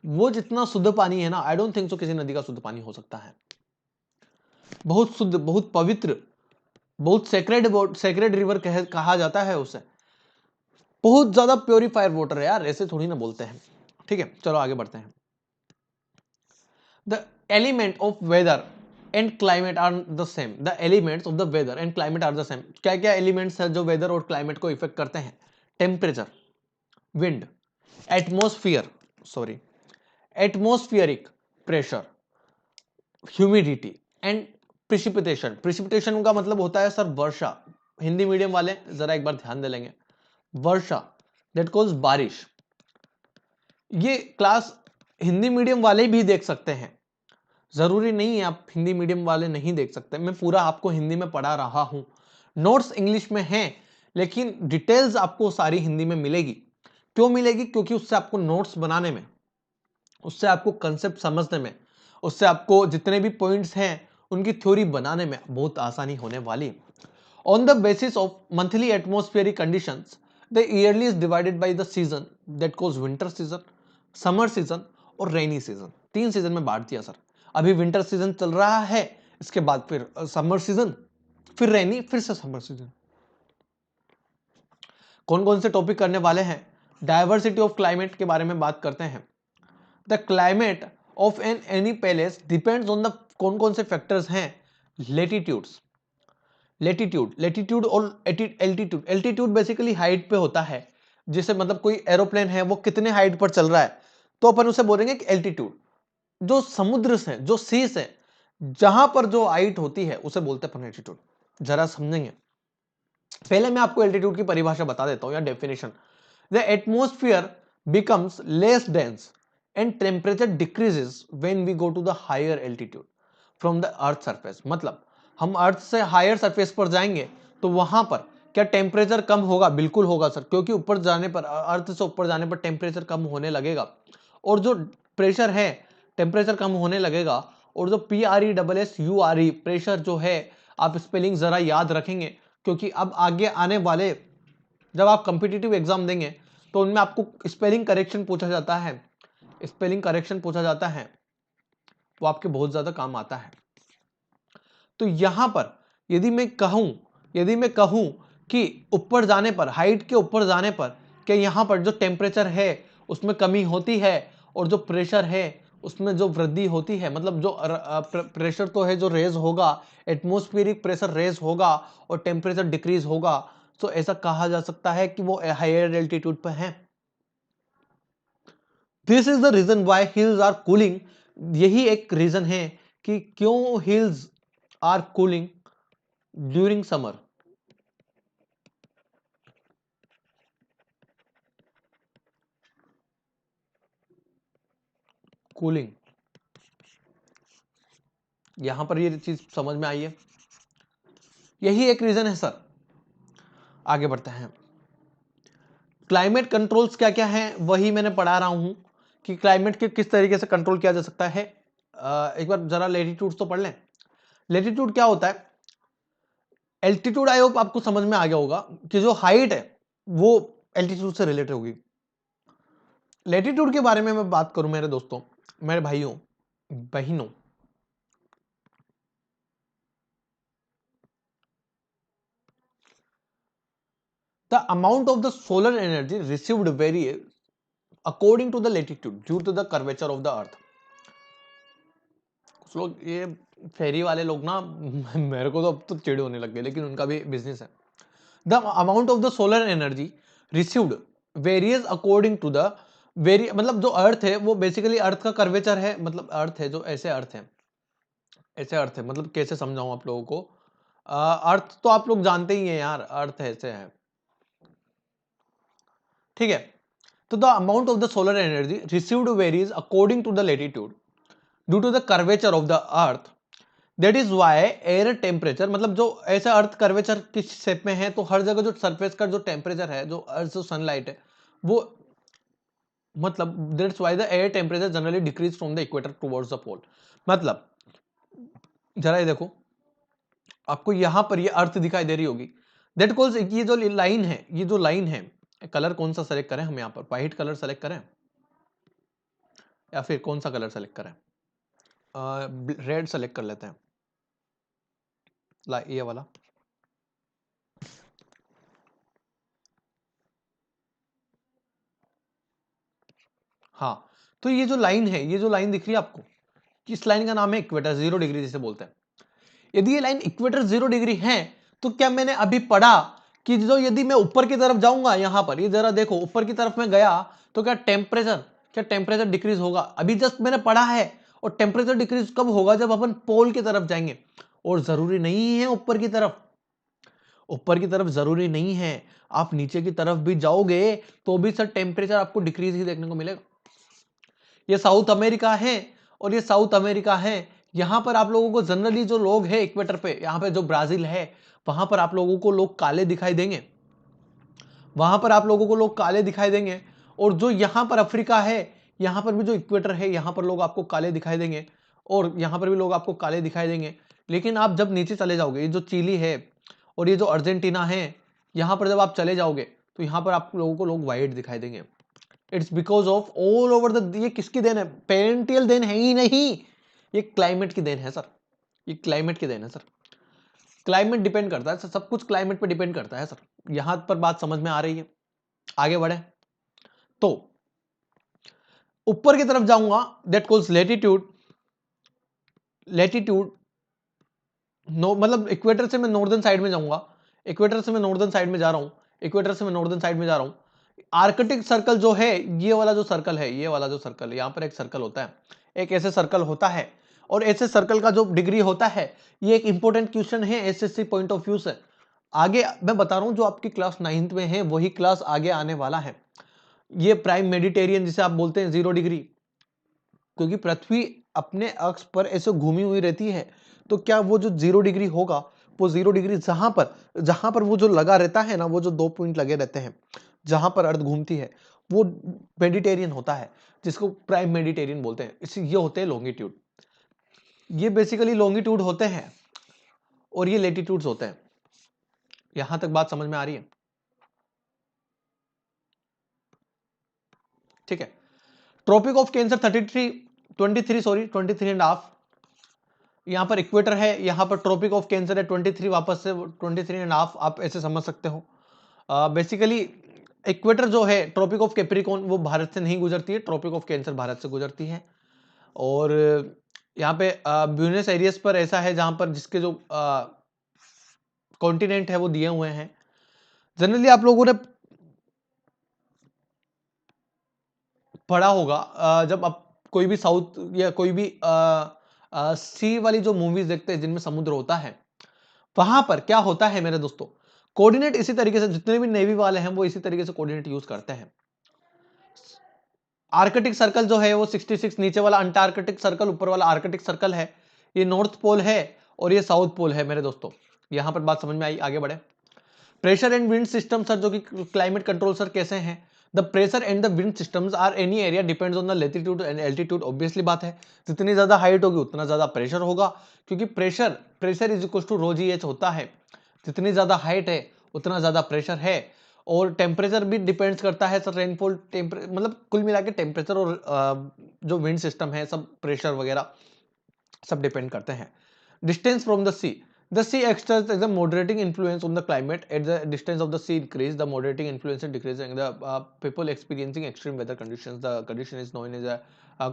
वो जितना शुद्ध पानी है ना, आई डोंट थिंक सो किसी नदी का शुद्ध पानी हो सकता है। बहुत शुद्ध, बहुत पवित्र, बहुत सेक्रेड रिवर कहा जाता है उसे, बहुत ज्यादा प्योरीफायर वाटर है यार, ऐसे थोड़ी ना बोलते हैं। ठीक है, चलो आगे बढ़ते हैं। The element of weather and climate are the same, the elements of the weather and climate are the same. क्या क्या एलिमेंट्स है जो वेदर और क्लाइमेट को इफेक्ट करते हैं? Temperature, wind, atmosphere, sorry, atmospheric pressure, humidity and precipitation. Precipitation का मतलब होता है सर वर्षा, हिंदी मीडियम वाले जरा एक बार ध्यान दे लेंगे, वर्षा, दैट कॉल्स बारिश। ये क्लास हिंदी मीडियम वाले भी देख सकते हैं, जरूरी नहीं है आप हिंदी मीडियम वाले नहीं देख सकते, मैं पूरा आपको हिंदी में पढ़ा रहा हूं। नोट्स इंग्लिश में हैं, लेकिन डिटेल्स आपको सारी हिंदी में मिलेगी। क्यों मिलेगी? क्योंकि उससे आपको नोट्स बनाने में, उससे आपको कंसेप्ट समझने में, उससे आपको जितने भी पॉइंट्स हैं उनकी थ्योरी बनाने में बहुत आसानी होने वाली। On the basis of monthly atmospheric conditions, the yearly is divided by the season, that calls winter season, summer season और रेनी सीजन। 3 सीजन में बांट दिया सर। अभी विंटर सीजन चल रहा है, इसके बाद फिर समर सीजन, फिर रेनी, फिर से समर सीजन। कौन कौन से टॉपिक करने वाले हैं? डायवर्सिटी ऑफ क्लाइमेट के बारे में बात करते हैं। The climate of an any palace depends on the, कौन कौन से फैक्टर्स हैं? लेटीट्यूड्स, लेटीट्यूड और एल्टीट्यूड। एल्टीट्यूड बेसिकली हाइट पे होता है, जैसे मतलब कोई एरोप्लेन है वो कितने हाइट पर चल रहा है, तो अपन उसे बोलेंगे कि एल्टीट्यूड। जो समुद्र से, जो सी से जहां पर जो हाइट होती है उसे बोलते हैं अपन एल्टीट्यूड। जरा समझेंगे, पहले मैं आपको एल्टीट्यूड की परिभाषा बता देता हूं या definition. The atmosphere becomes less dense and temperature decreases when we go to the higher altitude from the earth surface. मतलब हम अर्थ से हायर सरफेस पर जाएंगे तो वहां पर क्या टेम्परेचर कम होगा? बिल्कुल होगा सर, क्योंकि ऊपर जाने पर, अर्थ से ऊपर जाने पर टेम्परेचर कम होने लगेगा और जो प्रेशर है टेम्परेचर कम होने लगेगा। और जो PRESSURE प्रेशर जो है, आप स्पेलिंग जरा याद रखेंगे क्योंकि अब आगे आने वाले जब आप कॉम्पिटिटिव एग्जाम देंगे तो उनमें आपको स्पेलिंग करेक्शन पूछा जाता है, स्पेलिंग करेक्शन पूछा जाता है, वो आपके बहुत ज्यादा काम आता है। तो यहां पर यदि मैं कहूं कि ऊपर जाने पर, हाइट के ऊपर जाने पर, कि यहां पर जो टेम्परेचर है उसमें कमी होती है और जो प्रेशर है उसमें जो वृद्धि होती है, मतलब जो प्रेशर तो है जो रेज होगा, एटमोस्फेरिक प्रेशर रेज होगा और टेम्परेचर डिक्रीज होगा, तो ऐसा कहा जा सकता है कि वो हायर एल्टीट्यूड पर है। This is the reason why hills are cooling. यही एक रीजन है कि क्यों hills are cooling during summer. Cooling, यहां पर ये चीज समझ में आई है, यही एक रीजन है सर। आगे बढ़ते हैं। क्लाइमेट कंट्रोल्स क्या क्या हैं वही मैंने पढ़ा रहा हूं कि क्लाइमेट के किस तरीके से कंट्रोल किया जा सकता है। एक बार जरा लेटीट्यूड तो पढ़ लें। लेटीट्यूड क्या होता है? एल्टीट्यूड आई होप आपको समझ में आ गया होगा कि जो हाइट है वो एल्टीट्यूड से रिलेटेड होगी। लेटीट्यूड के बारे में मैं बात करूं मेरे दोस्तों, मेरे भाइयों बहनों, the amount of the solar energy received varies according to the latitude due to the curvature of the earth। कुछ लोग ये फेरी वाले लोग ना मेरे को तो अब तो चिढ़ होने लग गए, लेकिन उनका भी बिजनेस है। The amount of the solar energy received various according to the very, मतलब जो अर्थ है वो बेसिकली अर्थ का कर्वेचर है, मतलब अर्थ है जो ऐसे अर्थ है, ऐसे अर्थ है, मतलब कैसे समझाऊं आप लोगों को। अर्थ तो आप लोग जानते ही हैं यार, अर्थ ऐसे है, ठीक है। तो the amount of the solar energy received varies according to the latitude due to the curvature of the earth. That is why air temperature, मतलब जो ऐसा अर्थ कर्वेचर किस शेप में है तो हर जगह जो सरफेस का जो टेम्परेचर है, जो अर्थ जो सनलाइट है वो, मतलब that's why the air temperature generally decreases from the equator towards the pole. मतलब जरा ये देखो, आपको यहां पर ये अर्थ दिखाई दे रही होगी, दैट कॉल्स, ये जो लाइन है, ये जो लाइन है, कलर कौन सा सेलेक्ट करें हम? यहाँ पर व्हाइट कलर सेलेक्ट करें या फिर कौन सा कलर सेलेक्ट करें? रेड सेलेक्ट कर लेते हैं, ये वाला। हाँ, तो ये जो लाइन है, ये जो लाइन दिख रही है आपको, इस लाइन का नाम है इक्वेटर, 0 डिग्री जिसे बोलते हैं। यदि ये लाइन इक्वेटर 0 डिग्री है तो क्या मैंने अभी पढ़ा कि जो यदि मैं ऊपर की तरफ जाऊंगा, यहां पर ये जरा देखो, ऊपर की तरफ मैं गया तो क्या टेम्परेचर डिक्रीज होगा? अभी जस्ट मैंने पढ़ा है। और टेम्परेचर डिक्रीज कब होगा? जब अपन पोल की तरफ जाएंगे। और जरूरी नहीं है ऊपर की तरफ, ऊपर की तरफ जरूरी नहीं है, आप नीचे की तरफ भी जाओगे तो भी सर टेम्परेचर आपको डिक्रीज ही देखने को मिलेगा। ये साउथ अमेरिका है और ये साउथ अमेरिका है। यहां पर आप लोगों को जनरली जो लोग हैं इक्वेटर पे, यहां पे जो ब्राजील है, वहां पर आप लोगों को लोग काले दिखाई देंगे, वहां पर आप लोगों को लोग काले दिखाई देंगे। और जो यहां पर अफ्रीका है, यहां पर भी जो इक्वेटर है, यहां पर लोग आपको काले दिखाई देंगे और यहां पर भी लोग आपको काले दिखाई देंगे। लेकिन आप जब नीचे चले जाओगे, ये जो चिली है और ये जो अर्जेंटीना है, यहां पर जब आप चले जाओगे तो यहां पर आप लोगों को लोग व्हाइट दिखाई देंगे। It's because of all over the, ये किसकी देन है? पेरेंटियल देन है ही नहीं, ये क्लाइमेट की देन है सर, ये क्लाइमेट की देन है सर। क्लाइमेट डिपेंड करता है सर, सब कुछ क्लाइमेट पे डिपेंड करता है सर। यहां पर बात समझ में आ रही है? आगे बढ़े तो ऊपर की तरफ जाऊंगा, that calls latitude. Latitude no, मतलब इक्वेटर से मैं नॉर्दर्न साइड में जाऊंगा, इक्वेटर से मैं नॉर्दर्न साइड में जा रहा हूं, इक्वेटर से मैं नॉर्दर्न साइड में जा रहा हूं। आर्कटिक सर्कल जो है, ये वाला जो सर्कल है, ये वाला जो सर्कल है, यहां पर एक सर्कल होता है, एक ऐसे सर्कल होता है। और ऐसे सर्कल का जो डिग्री होता है, ये एक इंपॉर्टेंट क्वेश्चन है एसएससी पॉइंट ऑफ व्यू से। आगे मैं बता रहा हूं जो आपकी क्लास 9th में है वही क्लास आगे आने वाला है। ये प्राइम मेडिटेरियन जिसे आप बोलते हैं 0 डिग्री, क्योंकि पृथ्वी अपने अक्ष पर ऐसे घूमी हुई रहती है, तो क्या वो जो 0 डिग्री होगा, वो 0 डिग्री जहां पर वो जो लगा रहता है ना, वो जो 2 पॉइंट लगे रहते हैं जहां पर अर्थ घूमती है, वो मेडिटेरियन होता है, जिसको प्राइम मेडिटेरियन बोलते हैं। इसी ये होते हैं लॉन्गिट्यूड। ये बेसिकली लॉन्गिट्यूड होते हैं और ये लेटीट्यूड्स होते हैं। यहां तक बात समझ में आ रही है? ठीक है। ट्रॉपिक ऑफ कैंसर 23.5, यहां पर इक्वेटर है, यहां पर ट्रॉपिक ऑफ कैंसर है 23, वापस से 23.5 आप ऐसे समझ सकते हो। बेसिकली इक्वेटर जो है ट्रॉपिक ऑफ कैप्रिकॉर्न वो भारत से नहीं गुजरती है, ट्रॉपिक ऑफ कैंसर भारत से गुजरती है। और यहाँ पे ब्यूनस एरियस पर ऐसा है जहां पर जिसके जो कॉन्टिनेंट है वो दिए हुए हैं। जनरली आप लोगों ने पढ़ा होगा जब आप कोई भी साउथ या कोई भी सी वाली जो मूवीज देखते हैं जिनमें समुद्र होता है, वहां पर क्या होता है मेरे दोस्तों, कोऑर्डिनेट इसी तरीके से, जितने भी नेवी वाले हैं वो इसी तरीके से कोऑर्डिनेट यूज करते हैं। आर्कटिक सर्कल जो है वो 66, नीचे वाला अंटार्कटिक सर्कल, ऊपर वाला आर्कटिक सर्कल है। ये नॉर्थ पोल है और ये साउथ पोल है मेरे दोस्तों। यहां पर बात समझ में आई? आगे बढ़े। Pressure and wind system sir, जो कि क्लाइमेट कंट्रोल सर कैसे हैं? The pressure and the wind systems are any area depends on the latitude and altitude. Obviously बात है, जितनी ज्यादा हाइट होगी उतना ज्यादा प्रेशर होगा, क्योंकि pressure is equal to rho G H होता है। जितनी ज्यादा हाइट है उतना ज्यादा प्रेशर है। और टेम्परेचर भी डिपेंड्स करता है सर, रेनफॉल मतलब कुल मिला के टेम्परेचर और जो विंड सिस्टम है सब प्रेशर वगैरह सब डिपेंड करते हैं। Distance from the sea, the sea exerts a moderating influence on the climate. At the distance of the sea increase, the moderating influence is decreasing. The people experiencing extreme weather conditions, the condition is known as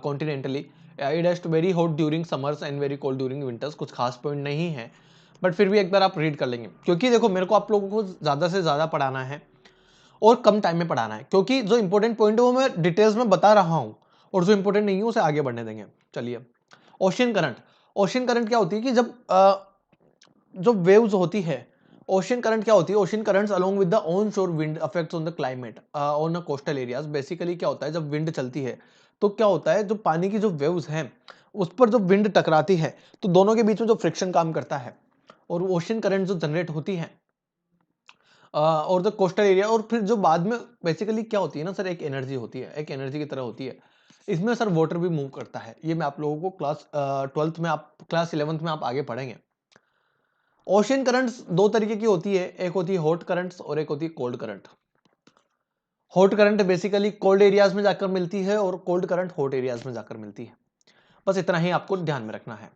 continentally. It has to very hot during summers and very cold during winters. कुछ खास point नहीं है, but फिर भी एक बार आप read कर लेंगे, क्योंकि देखो मेरे को आप लोगों को ज्यादा से ज्यादा पढ़ाना है और कम टाइम में पढ़ाना है, क्योंकि जो इंपॉर्टेंट पॉइंट है वो मैं डिटेल्स में बता रहा हूं और जो इंपॉर्टेंट नहीं है उसे आगे बढ़ने देंगे। चलिए, ओशियन करंट। ओशियन करंट क्या होती है कि जब जो वेव्स होती है, ओशियन करंट क्या होती है? Ocean currents along with the on शोर wind affects on the climate on coastal areas. Basically क्या होता है, जब विंड चलती है तो क्या होता है, जो पानी की जो वेव्स हैं उस पर जो विंड टकराती है तो दोनों के बीच में जो फ्रिक्शन काम करता है और ओशियन करंट जो जनरेट होती है और द कोस्टल एरिया, और फिर जो बाद में बेसिकली क्या होती है ना सर, एक एनर्जी होती है, एक एनर्जी की तरह होती है। इसमें सर वाटर भी मूव करता है। ये मैं आप लोगों को क्लास 12th में, आप क्लास 11th में आप आगे पढ़ेंगे। ओशियन करंट्स दो तरीके की होती है, एक होती है हॉट करंट्स और एक होती है cold current. Hot current basically cold areas में जाकर मिलती है और कोल्ड करंट हॉट एरियाज में जाकर मिलती है। बस इतना ही आपको ध्यान में रखना है।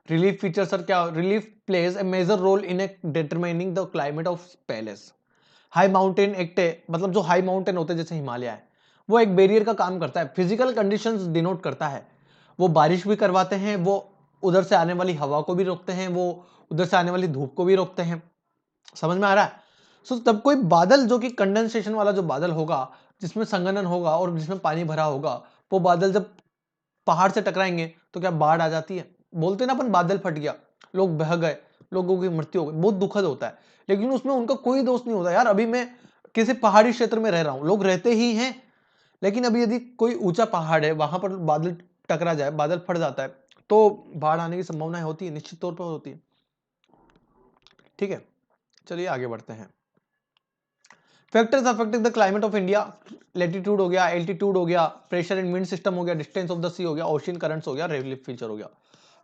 रिलीफ फीचर सर क्या? Relief plays a major role in determining the climate of places. High mountain एक, मतलब जो हाई माउंटेन होते हैं जैसे हिमालय है, वो एक बैरियर का काम करता है, फिजिकल कंडीशंस डिनोट करता है। वो बारिश भी करवाते हैं, वो उधर से आने वाली हवा को भी रोकते हैं, वो उधर से आने वाली धूप को भी रोकते हैं। समझ में आ रहा है? तब कोई बादल जो कि कंडेंसेशन वाला जो बादल होगा, जिसमें संघनन होगा और जिसमें पानी भरा होगा, वो बादल जब पहाड़ से टकराएंगे तो क्या बाढ़ आ जाती है? बोलते ना अपन, बादल फट गया, लोग बह गए, लोगों की मृत्यु हो गई, बहुत दुखद होता है। लेकिन उसमें उनका कोई दोष नहीं होता यार। अभी मैं किसी पहाड़ी क्षेत्र में रह रहा हूं, लोग रहते ही हैं, लेकिन अभी यदि कोई ऊंचा पहाड़ है वहां पर बादल टकरा जाए, बादल फट जाता है, तो बाढ़ आने की संभावना होती है, निश्चित तौर पर होती है। ठीक है, चलिए आगे बढ़ते हैं। Factors affecting the climate of India, latitude हो गया, एल्टीट्यूड हो गया, प्रेशर एंड विंड सिस्टम हो गया, डिस्टेंस ऑफ द सी हो गया, ओशियन करंट्स हो गया, रिलीफ फीचर हो गया।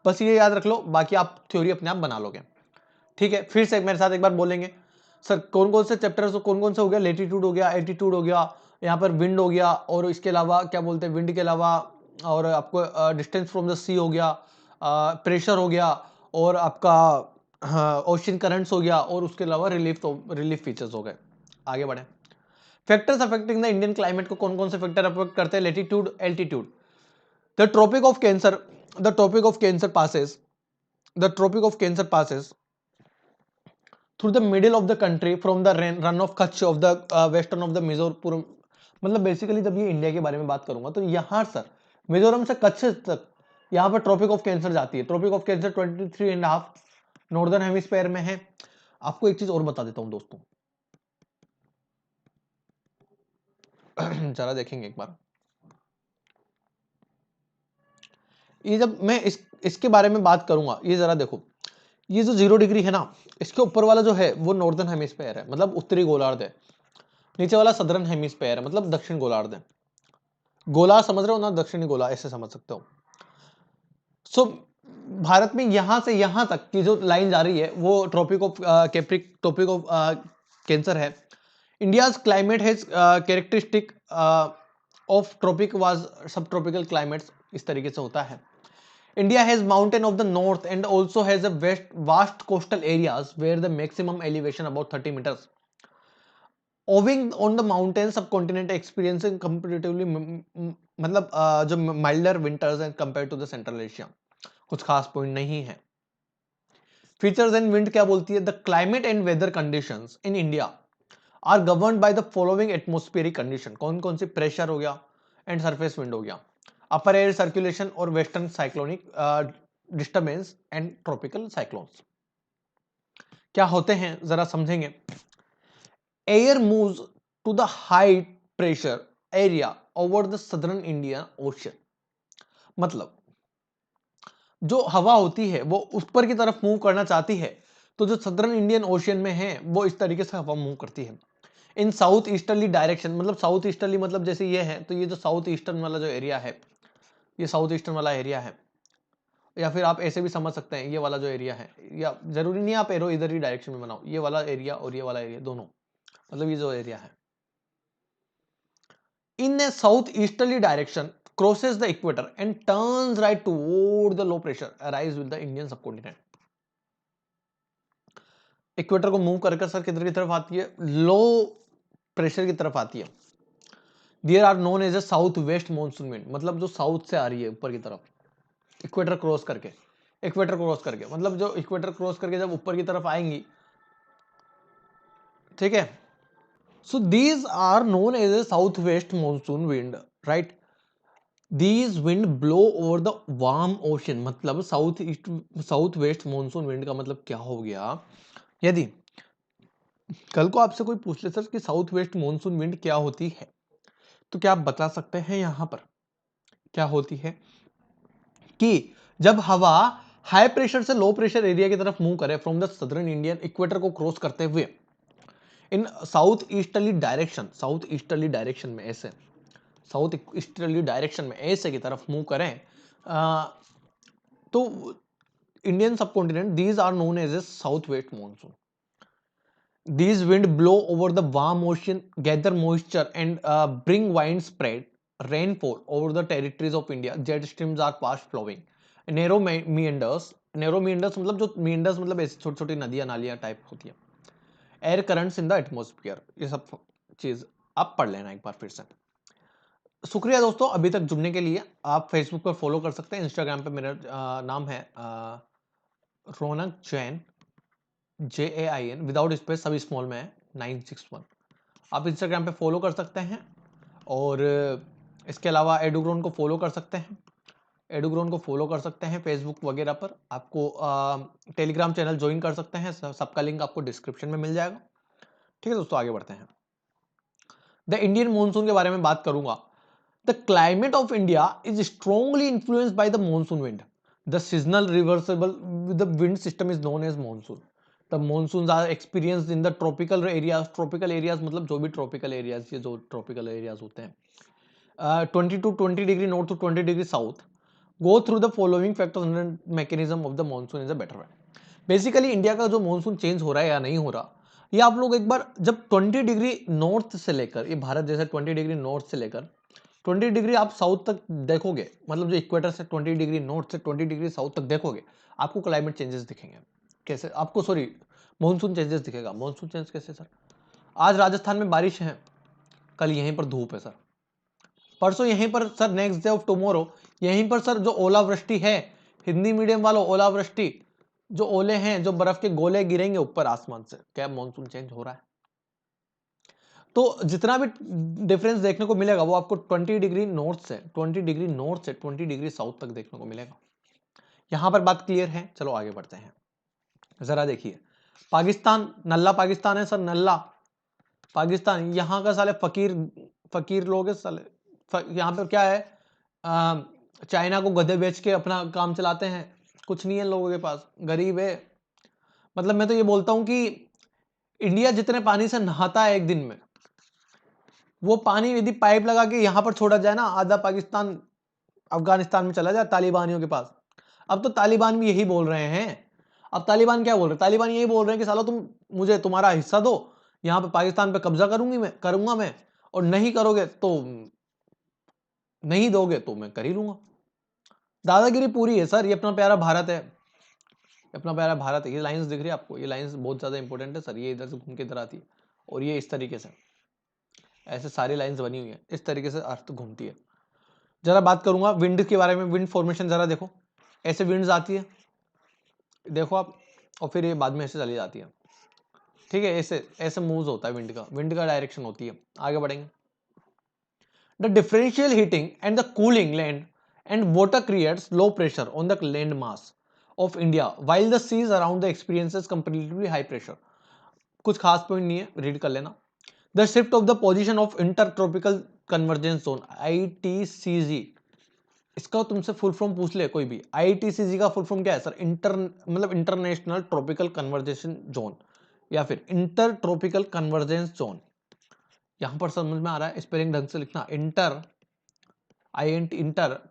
बस ये याद रख लो, बाकी आप थ्योरी अपने आप बना लोगे। ठीक है, फिर से मेरे साथ एक बार बोलेंगे सर, कौन कौन से चैप्टर्स, कौन कौन से हो गया? लेटीट्यूड हो गया, एल्टीट्यूड हो गया, यहाँ पर विंड हो गया, और इसके अलावा क्या बोलते हैं, विंड के अलावा और आपको डिस्टेंस फ्रॉम द सी हो गया, प्रेशर हो गया, और आपका ओशियन करंट्स हो गया, और उसके अलावा रिलीफ फीचर्स हो गए। आगे बढ़े। Factors affecting the Indian climate को कौन कौन से फैक्टर अफेक्ट करते हैं? Latitude, altitude. The Tropic of Cancer, the Tropic of Cancer passes, the Tropic of Cancer passes through the middle of the country from the Rann of Kutch of the western of the Mizoram. मतलब basically जब ये India के बारे में बात करूंगा तो यहाँ सर मिजोरम से कच्छ तक यहाँ पर ट्रॉपिक ऑफ कैंसर जाती है। Tropic of Cancer 23.5 northern hemisphere में है। आपको एक चीज और बता देता हूं दोस्तों, जरा देखेंगे एक बार, ये जब मैं इसके बारे में बात करूंगा, ये जरा देखो, ये जो 0 डिग्री है ना, इसके ऊपर वाला जो है वो नॉर्दर्न हेमिस्फेयर है, मतलब उत्तरी गोलार्ध है, नीचे वाला सदर्न हेमिस्फेयर है, मतलब दक्षिण गोलार्ध है। गोला समझ रहे हो ना, दक्षिणी गोला ऐसे समझ सकते हो। सो भारत में यहां से यहां तक की जो लाइन जा रही है वो tropic of tropic of cancer है। India's climate has characteristic of tropic was sub tropical climates, इस तरीके से होता है। India has mountain of the north and also has a vast coastal areas where the maximum elevation about 30 meters. Owing on the mountain subcontinent experiencing comparatively मतलब जो milder winters and compared to the Central Asia, कुछ खास point नहीं है। Features and wind क्या बोलती है, the climate and weather conditions in India are governed by the following atmospheric condition. कौन कौन सी, प्रेशर हो गया एंड सरफेस विंड हो गया, अपर एयर सर्कुलेशन और western cyclonic disturbance and tropical cyclones. क्या होते हैं जरा समझेंगे। Air moves to the high pressure area over the southern Indian ocean, मतलब जो हवा होती है वो ऊपर की तरफ मूव करना चाहती है, तो जो सदर्न इंडियन ओशन में है वो इस तरीके से हवा मूव करती है। इन साउथ ईस्टर्ली डायरेक्शन, मतलब साउथ ईस्टर्ली मतलब जैसे ये है, तो ये जो साउथ ईस्टर्न वाला जो एरिया है, ये साउथ ईस्टर्न वाला एरिया है, या फिर आप ऐसे भी समझ सकते हैं ये वाला जो एरिया है, या जरूरी नहीं आप एरो इधर ही डायरेक्शन में बनाओ, ये वाला एरिया और ये वाला एरिया दोनों, मतलब ये जो एरिया है in a south easterly direction crosses the equator and turns right toward the low pressure arise with the Indian subcontinent. Equator को मूव कर सर किधर की तरफ आती है, लो प्रेशर की तरफ आती है। There are known as a south west monsoon wind, मतलब जो साउथ से आ रही है ऊपर की तरफ, इक्वेटर क्रॉस करके, इक्वेटर क्रॉस करके, मतलब जो इक्वेटर क्रॉस करके जब ऊपर की तरफ आएंगी, ठीक है। So these are known as a south west monsoon wind, right. These wind blow over the warm ocean, मतलब साउथ वेस्ट मॉनसून विंड का मतलब क्या हो गया, यदि कल को आपसे कोई पूछ ले सर कि साउथ वेस्ट मॉनसून विंड क्या होती है, तो क्या आप बता सकते हैं यहां पर क्या होती है, कि जब हवा हाई प्रेशर से लो प्रेशर एरिया की तरफ मूव करे from the southern Indian equator को क्रॉस करते हुए इन साउथ ईस्टर्ली डायरेक्शन में, ऐसे साउथ ईस्टर्ली डायरेक्शन में ऐसे की तरफ मूव करें, तो Indian subcontinent, these are known as a south west monsoon. These wind blow over the warm ocean, gather moisture and bring widespread rainfall over the territories of India. Jet streams are fast flowing. Narrow meanders मतलब जो meanders मतलब ऐसी छोटी छोटी नदियां नालियां type होती है। Air currents in the atmosphere, ये सब चीज आप पढ़ लेना एक बार फिर से। शुक्रिया दोस्तों अभी तक जुड़ने के लिए। आप फेसबुक पर फॉलो कर सकते हैं, इंस्टाग्राम पे मेरा नाम है रौनक जैन, JAIN विदाउट स्पेस, सभी स्मॉल में है, 961। आप इंस्टाग्राम पे फॉलो कर सकते हैं, और इसके अलावा एडुग्रोन को फॉलो कर सकते हैं, फेसबुक वगैरह पर। आपको टेलीग्राम चैनल ज्वाइन कर सकते हैं, सबका लिंक आपको डिस्क्रिप्शन में मिल जाएगा। ठीक है दोस्तों, आगे बढ़ते हैं। द इंडियन मॉनसून के बारे में बात करूंगा। The climate of India is strongly influenced by the monsoon wind. The seasonal reversible the wind system is known as monsoon. The monsoons are experienced in the tropical areas. Tropical areas मतलब जो भी tropical areas, ये जो tropical areas होते हैं, 20 to 20 degree north to 20 degree south go through the following factors and mechanism of the monsoon is a better way. Basically India का जो monsoon change हो रहा है या नहीं हो रहा, ये आप लोग एक बार जब 20 डिग्री नॉर्थ से लेकर, ये भारत जैसे 20 डिग्री नॉर्थ से लेकर 20 डिग्री आप साउथ तक देखोगे, मतलब जो इक्वेटर से 20 डिग्री नॉर्थ से 20 डिग्री साउथ तक देखोगे, आपको क्लाइमेट चेंजेस दिखेंगे। कैसे आपको, सॉरी, मॉनसून चेंजेस दिखेगा। मॉनसून चेंज कैसे सर? आज राजस्थान में बारिश है, कल यहीं पर धूप है सर, परसों यहीं पर sir, next day of tomorrow यहीं पर सर जो ओलावृष्टि है, हिंदी मीडियम वालों, ओलावृष्टि, जो ओले हैं, जो बर्फ के गोले गिरेंगे ऊपर आसमान से, क्या मॉनसून चेंज हो रहा है? तो जितना भी डिफरेंस देखने को मिलेगा वो आपको 20 डिग्री नॉर्थ से 20 डिग्री साउथ तक देखने को मिलेगा। यहां पर बात क्लियर है? चलो आगे बढ़ते हैं। जरा देखिए, पाकिस्तान, नल्ला पाकिस्तान है सर, नल्ला पाकिस्तान। यहाँ का साले फकीर लोग है साले। यहाँ पे क्या है, चाइना को गधे बेच के अपना काम चलाते हैं, कुछ नहीं है लोगों के पास, गरीब है। मतलब मैं तो ये बोलता हूं कि इंडिया जितने पानी से नहाता है एक दिन में, वो पानी यदि पाइप लगा के यहां पर छोड़ा जाए ना, आधा पाकिस्तान अफगानिस्तान में चला जाए तालिबानियों के पास। अब तो तालिबान भी यही बोल रहे हैं। अब तालिबान क्या बोल रहे हैं, तालिबान यही बोल रहे हैं कि सालो तुम मुझे तुम्हारा हिस्सा दो, यहां पे पाकिस्तान पे कब्जा करूंगा मैं, और नहीं करोगे तो, नहीं दोगे तो मैं कर ही लूंगा। दादागिरी पूरी है सर। ये अपना प्यारा भारत है, अपना प्यारा भारत है। ये लाइंस दिख रही है आपको, ये लाइंस बहुत ज्यादा इंपॉर्टेंट है सर। ये इधर से घूम के इधर आती है, और ये इस तरीके से, ऐसे सारी लाइंस बनी हुई है, इस तरीके से अर्थ घूमती है। जरा बात करूंगा विंड के बारे में। विंड फॉर्मेशन जरा देखो, ऐसे विंड्स आती है, देखो आप, और फिर ये बाद में ऐसे चली जाती है, ठीक है। ऐसे ऐसे मूव्स होता है विंड का डायरेक्शन होती है। आगे बढ़ेंगे। The differential heating and the cooling land and water creates low pressure on the land mass of India while the seas around the experiences comparatively high pressure। कुछ खास पॉइंट नहीं है, रीड कर लेना। The shift of the position of intertropical convergence zone, ITCZ, इसका तुमसे full form पूछ ले कोई भी, ITCZ का फुल फॉर्म क्या है सर? मतलब इंटरनेशनल ट्रॉपिकल कन्वर्जेशन जोन, या फिर इंटर ट्रॉपिकल कन्वर्जेंस जोन। यहां पर समझ में आ रहा है, स्पेलिंग ढंग से लिखना, inter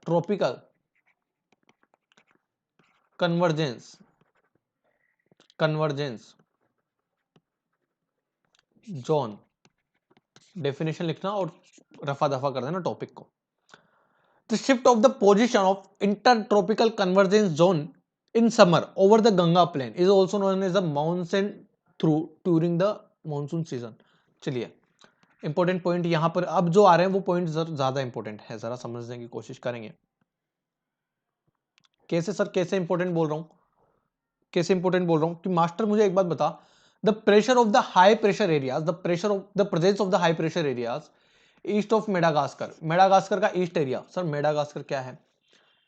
tropical convergence zone. Definition लिखना और रफा दफा कर देना टॉपिक को। The shift of the position of intertropical convergence zone in summer over the Ganga plain is also known as the monsoon through during the monsoon season. चलिए, important point यहां पर अब जो आ रहे हैं वो पॉइंट ज्यादा इंपॉर्टेंट है, जरा समझने की कोशिश करेंगे। कैसे सर, कैसे इंपॉर्टेंट बोल रहा हूं, कैसे इंपॉर्टेंट बोल रहा हूं कि मास्टर मुझे एक बात बता, the pressure of the high pressure areas, the presence of the high pressure areas east of Madagascar. Madagascar का ईस्ट एरिया, सर मेडागास्कर क्या है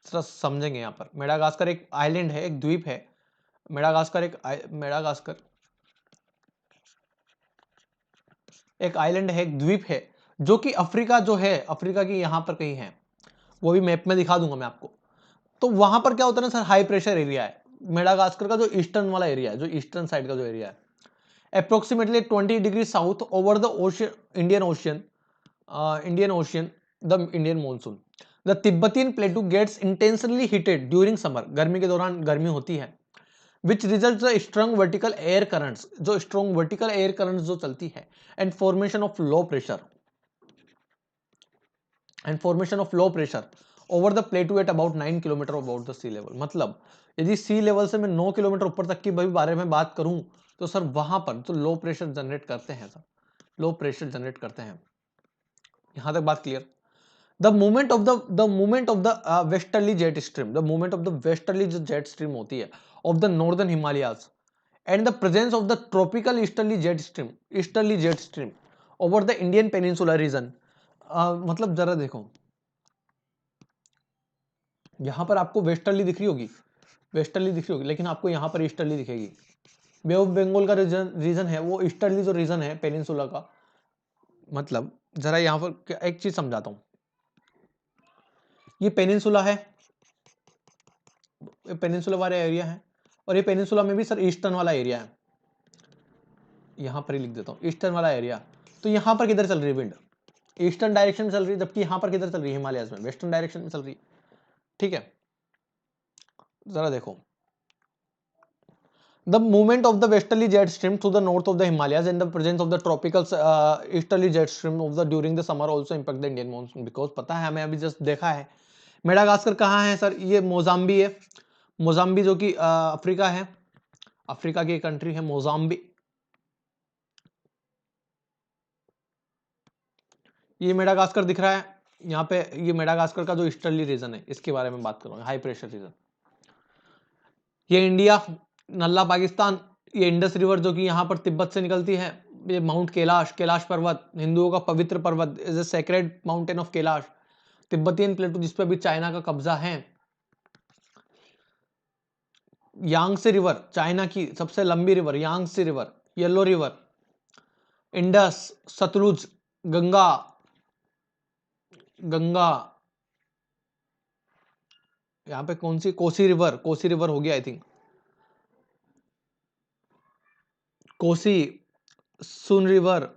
सर, समझेंगे यहां पर। मेडागास्कर एक आइलैंड है, एक द्वीप है। मेडागास्कर एक आइलैंड है, एक द्वीप है, जो कि अफ्रीका जो है, अफ्रीका की यहां पर कहीं है, वो भी मैप में दिखा दूंगा मैं आपको। तो वहां पर क्या होता है ना सर, हाई प्रेशर एरिया है मेडागास्कर का, जो ईस्टर्न वाला एरिया है, जो ईस्टर्न साइड का जो एरिया है, approximately 20 degree south over the ocean, Indian ocean, the Indian monsoon. The Tibetan plateau gets intensely heated during summer, गर्मी के दौरान गर्मी होती है, which result the strong vertical air currents, जो स्ट्रॉन्ग वर्टिकल एयर करंट्स जो चलती है, and formation of low pressure, over the plateau at about 9 kilometre about the sea level. मतलब यदि सी लेवल से मैं 9 किलोमीटर ऊपर तक की बारे में बात करूं, तो सर वहां पर जो लो प्रेशर जनरेट करते हैं सर, लो प्रेशर जनरेट करते हैं। यहां तक बात clear? The movement of the westerly jet stream, the movement of the westerly जो जेट स्ट्रीम होती है of the northern Himalayas, and the presence of the tropical easterly jet stream over the Indian peninsular reason. मतलब जरा देखो, यहां पर आपको westerly दिख रही होगी, लेकिन आपको यहां पर ईस्टर्ली दिखेगी। बे ऑफ बंगाल का रीजन है, वो ईस्टर्ली जो रीजन है पेनिनसुला का। मतलब जरा यहां पर एक चीज समझाता हूं, ये पेनिनसुला है, पेनिनसुला वाला एरिया है, और ये पेनिनसुला में भी सर ईस्टर्न वाला एरिया है। यहां पर ही लिख देता हूं, ईस्टर्न वाला एरिया। तो यहां पर किधर चल रही है विंड? ईस्टर्न डायरेक्शन में चल रही है, जबकि यहां पर किधर चल रही है हिमालयस में? वेस्टर्न डायरेक्शन में चल रही है, ठीक है। जरा देखो, the movement of the westerly jet stream to the north of the Himalayas and the presence of the tropical easterly jet stream of the during the summer also impact the Indian monsoon, because पता है हमें, अभी just देखा है। Madagascar कहाँ है sir? ये मोजाम्बी है, मोजाम्बी जो कि अफ्रीका है, अफ्रीका की कंट्री है मोजाम्बी। ये मेडागास्कर दिख रहा है यहाँ पे, ये मेडागास्कर का जो ईस्टर्ली रीजन है, इसके बारे में बात करूंगा, हाई प्रेशर रीजन। ये इंडिया, नल्ला पाकिस्तान, ये इंडस रिवर जो कि यहाँ पर तिब्बत से निकलती है, ये माउंट कैलाश पर्वत, हिंदुओं का पवित्र पर्वत, is a sacred mountain of Kailash. Tibetan प्लेटू जिस पे भी चाइना का कब्जा है, यांगसे रिवर, चाइना की सबसे लंबी river Yangtze river, Yellow River, Indus, Sutlej, Ganga, Ganga, यहां पे कौन सी, कोसी रिवर, कोसी रिवर हो गया I think, Kosi, Son river,